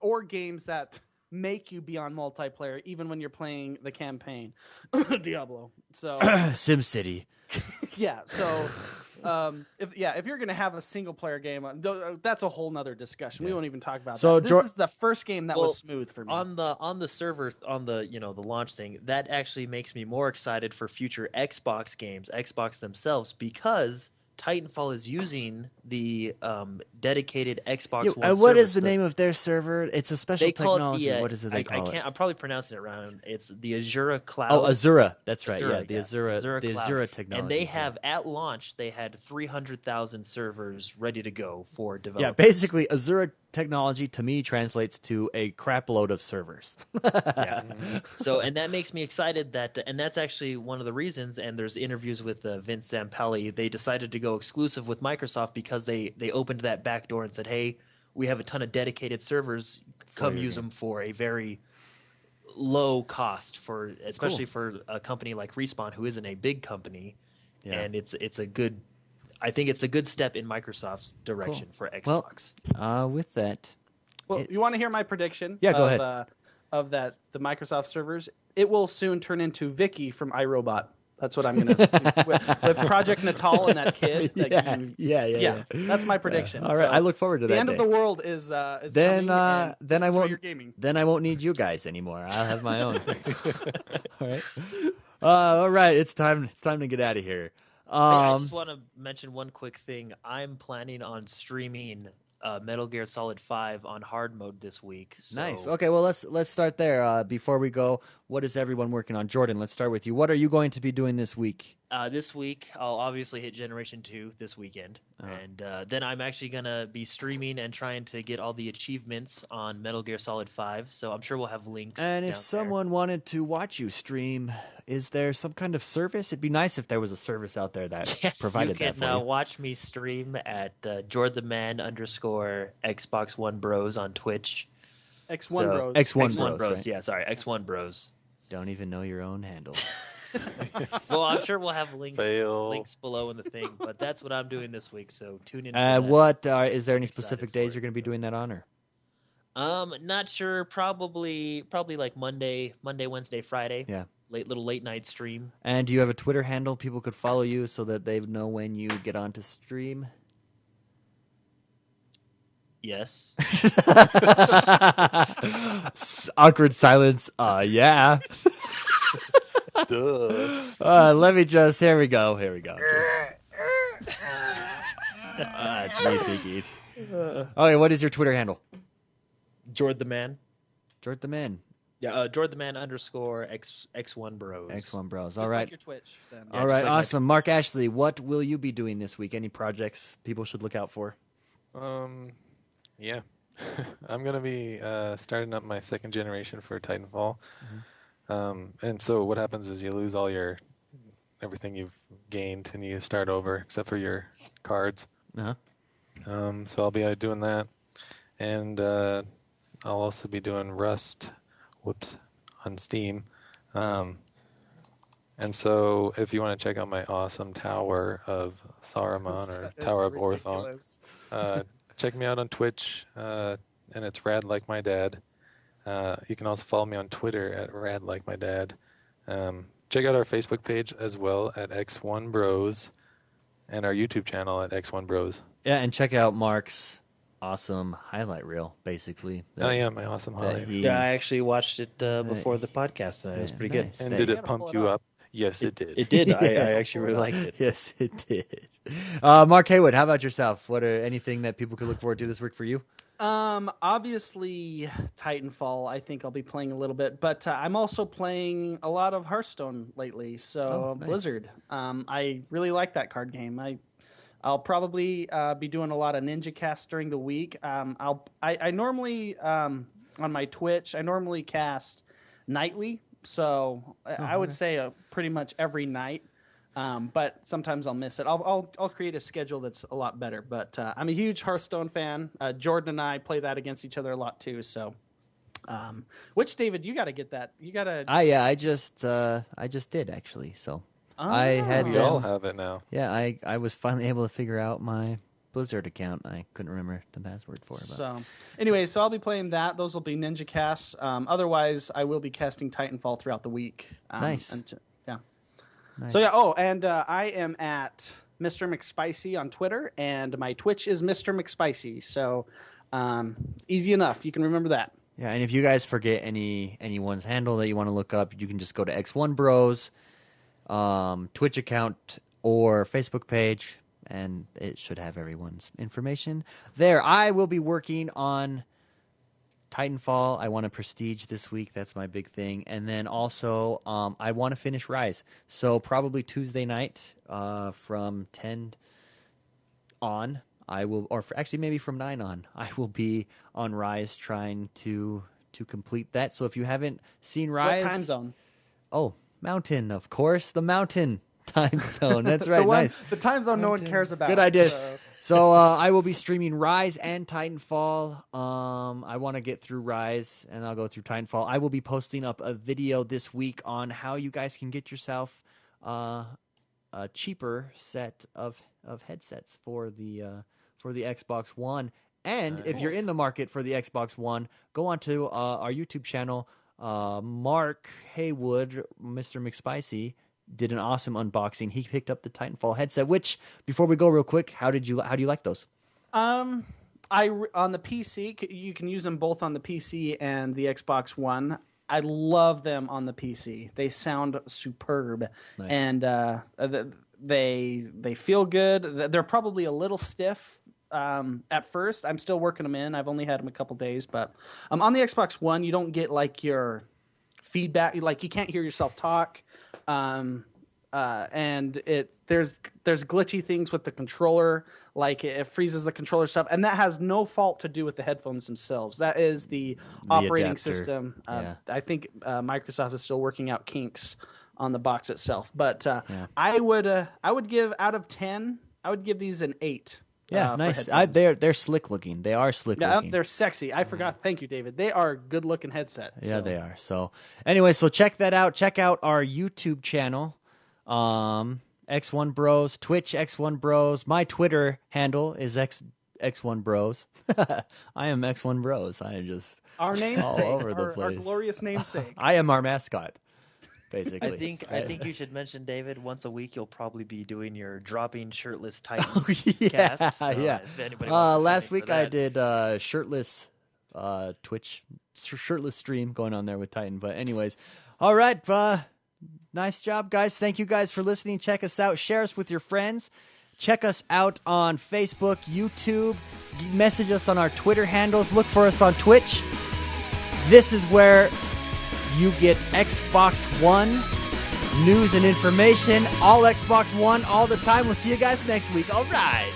Or games that make you be on multiplayer even when you're playing the campaign. Diablo. So SimCity. yeah, so if you're gonna have a single player game, that's a whole nother discussion. We Yeah. won't even talk about So, that. This is the first game that Well, was smooth for me. On the server, on the the launch thing, that actually makes me more excited for future Xbox games, Xbox themselves, because Titanfall is using the dedicated Xbox Yeah, One and what server. is the name of their server? It's a special They call technology. it the. What is it they call I it? can't. I'm probably pronouncing it wrong. It's the Azura Cloud. Oh, Azura. That's right. Azura, Yeah, the yeah. Azura the Cloud. Azura technology. And they have at launch, they had 300,000 servers ready to go for Yeah, developers. basically, Azura technology to me translates to a crap load of servers. Yeah. So, and that makes me excited that, and that's actually one of the reasons. And there's interviews with Vince Zampelli. They decided to go exclusive with Microsoft because they opened that back door and said, "Hey, we have a ton of dedicated servers. Come your use game." them for a very low cost for, especially for a company like Respawn, who isn't a big company." Yeah. And it's a good. I think it's a good step in Microsoft's direction for Xbox. Well, with that, Well, you want to hear my prediction? Yeah, go of, ahead. Of the Microsoft servers, it will soon turn into Vicky from iRobot. That's what I'm gonna with Project Natal and that kid. Like, yeah. That's my prediction. All right, So, I look forward to the that end day. of the world is Then, coming, and then just I enjoy won't. your gaming. Then I won't need you guys anymore. I'll have my own. All right. All right. It's time. It's time to get out of here. I just want to mention one quick thing. I'm planning on streaming Metal Gear Solid 5 on hard mode this week. So, Nice. Okay. Well, let's start there. Before we go, what is everyone working on? Jordan, let's start with you. What are you going to be doing this week? This week, I'll obviously hit Generation 2 this weekend. And then I'm actually going to be streaming and trying to get all the achievements on Metal Gear Solid 5. So I'm sure we'll have links. And if down someone wanted to watch you stream, is there some kind of service? It'd be nice if there was a service out there that there. Yes, provided you that can for you. watch me stream at JordanMan _ Xbox One Bros on Twitch. X1 So- Bros. X1 Bros, right? Yeah, sorry, X1 Bros. Don't even know your own handle. Well, I'm sure we'll have links Fail. below in the thing, but that's what I'm doing this week. So tune in. For that. What is there any Excited specific for days it. you're going to be doing that on? Or Not sure. Probably like Monday, Wednesday, Friday. Yeah. Little late night stream. And do you have a Twitter handle people could follow you so that they know when you get on to stream? Yes. Awkward silence. Yeah. Duh. Let me just. Here we go. That's me thinking. Okay, what is your Twitter handle? Jord the Man. Jort the Man. Yeah, Jord the Man _ X1 Bros. X1 Bros. Just All right. like your Twitch. Then. Yeah, All just right. like my- Awesome. Mark Ashley, what will you be doing this week? Any projects people should look out for? Yeah. I'm gonna be starting up my second generation for Titanfall. And so what happens is you lose all your everything you've gained and you start over except for your cards. Uh-huh. So I'll be doing that, and I'll also be doing Rust. On Steam. And so if you want to check out my awesome Tower of Saruman or It's Tower of Orthon, ridiculous. check me out on Twitch, and it's Rad Like My Dad. You can also follow me on Twitter at Rad Like My Dad. Check out our Facebook page as well at X1 Bros, and our YouTube channel at X1 Bros. Yeah, and check out Mark's awesome highlight reel, basically. Oh yeah, my awesome that highlight. he- Yeah, I actually watched it before the podcast tonight. It was Yeah, pretty nice. good. And That- did You it gotta pump pull it you up. up? Yes, it did. It did. I Yeah. actually really liked it. Yes, it did. Mark Haywood, how about yourself? What are anything that people could look forward to this week for you? Obviously Titanfall. I think I'll be playing a little bit, but I'm also playing a lot of Hearthstone lately. So Oh, nice. Blizzard. I really like that card game. I'll probably be doing a lot of Ninja Casts during the week. I normally on my Twitch I normally cast nightly, so I would say pretty much every night. But sometimes I'll miss it. I'll create a schedule that's a lot better. But I'm a huge Hearthstone fan. Jordan and I play that against each other a lot too. So, which David, you got to get that. You got to. Yeah, I just did actually. So I had. We all have it now. Yeah, I was finally able to figure out my Blizzard account. I couldn't remember the password for it. So, anyway, so I'll be playing that. Those will be Ninja Casts. Otherwise, I will be casting Titanfall throughout the week. Nice. Yeah. Nice. So yeah. Oh, and I am at Mr. McSpicy on Twitter, and my Twitch is Mr. McSpicy. So it's easy enough. You can remember that. Yeah, and if you guys forget anyone's handle that you want to look up, you can just go to X1 Bros, Twitch account or Facebook page, and it should have everyone's information there. I will be working on Titanfall. I want to prestige this week. That's my big thing. And then also, I want to finish Ryse. So probably Tuesday night from 10 on, I will, or actually maybe from 9 on, I will be on Ryse trying to complete that. So if you haven't seen Ryse... What time zone? Oh, Mountain, of course. The Mountain time zone. That's right. Nice. The time zone no one cares about. Good idea. So I will be streaming Ryse and Titanfall. I want to get through Ryse, and I'll go through Titanfall. I will be posting up a video this week on how you guys can get yourself a cheaper set of headsets for the Xbox One. And if you're in the market for the Xbox One, go on to our YouTube channel. Mark Haywood, Mr. McSpicy, did an awesome unboxing. He picked up the Titanfall headset. Which, before we go real quick, how do you like those? On the PC, you can use them both on the PC and the Xbox One. I love them on the PC. They sound superb, Nice. And they feel good. They're probably a little stiff at first. I'm still working them in. I've only had them a couple days, but on the Xbox One, you don't get like your feedback. Like you can't hear yourself talk. And there's glitchy things with the controller, like it freezes the controller stuff, and that has no fault to do with the headphones themselves. That is the operating adapter. System. Yeah. I think Microsoft is still working out kinks on the box itself, but I would give out of 10, I would give these an 8. Yeah, for nice. headphones. They're slick looking. They are slick looking. They're sexy. I forgot. Thank you, David. They are good looking headsets. Yeah, they are. So anyway, so check that out. Check out our YouTube channel, X1 Bros, Twitch X1 Bros. My Twitter handle is X1 Bros. I am X1 Bros. I am just Our namesake, all over the our place. glorious namesake. I am our mascot, basically. I think you should mention, David, once a week you'll probably be doing your dropping shirtless Titan yeah, cast. So yeah. if anybody wants to Last donate week for I that. did shirtless Twitch shirtless stream going on there with Titan. But anyways, all right. Nice job, guys. Thank you guys for listening. Check us out. Share us with your friends. Check us out on Facebook, YouTube. Message us on our Twitter handles. Look for us on Twitch. This is where you get Xbox One news and information. All Xbox One all the time. We'll see you guys next week. All right.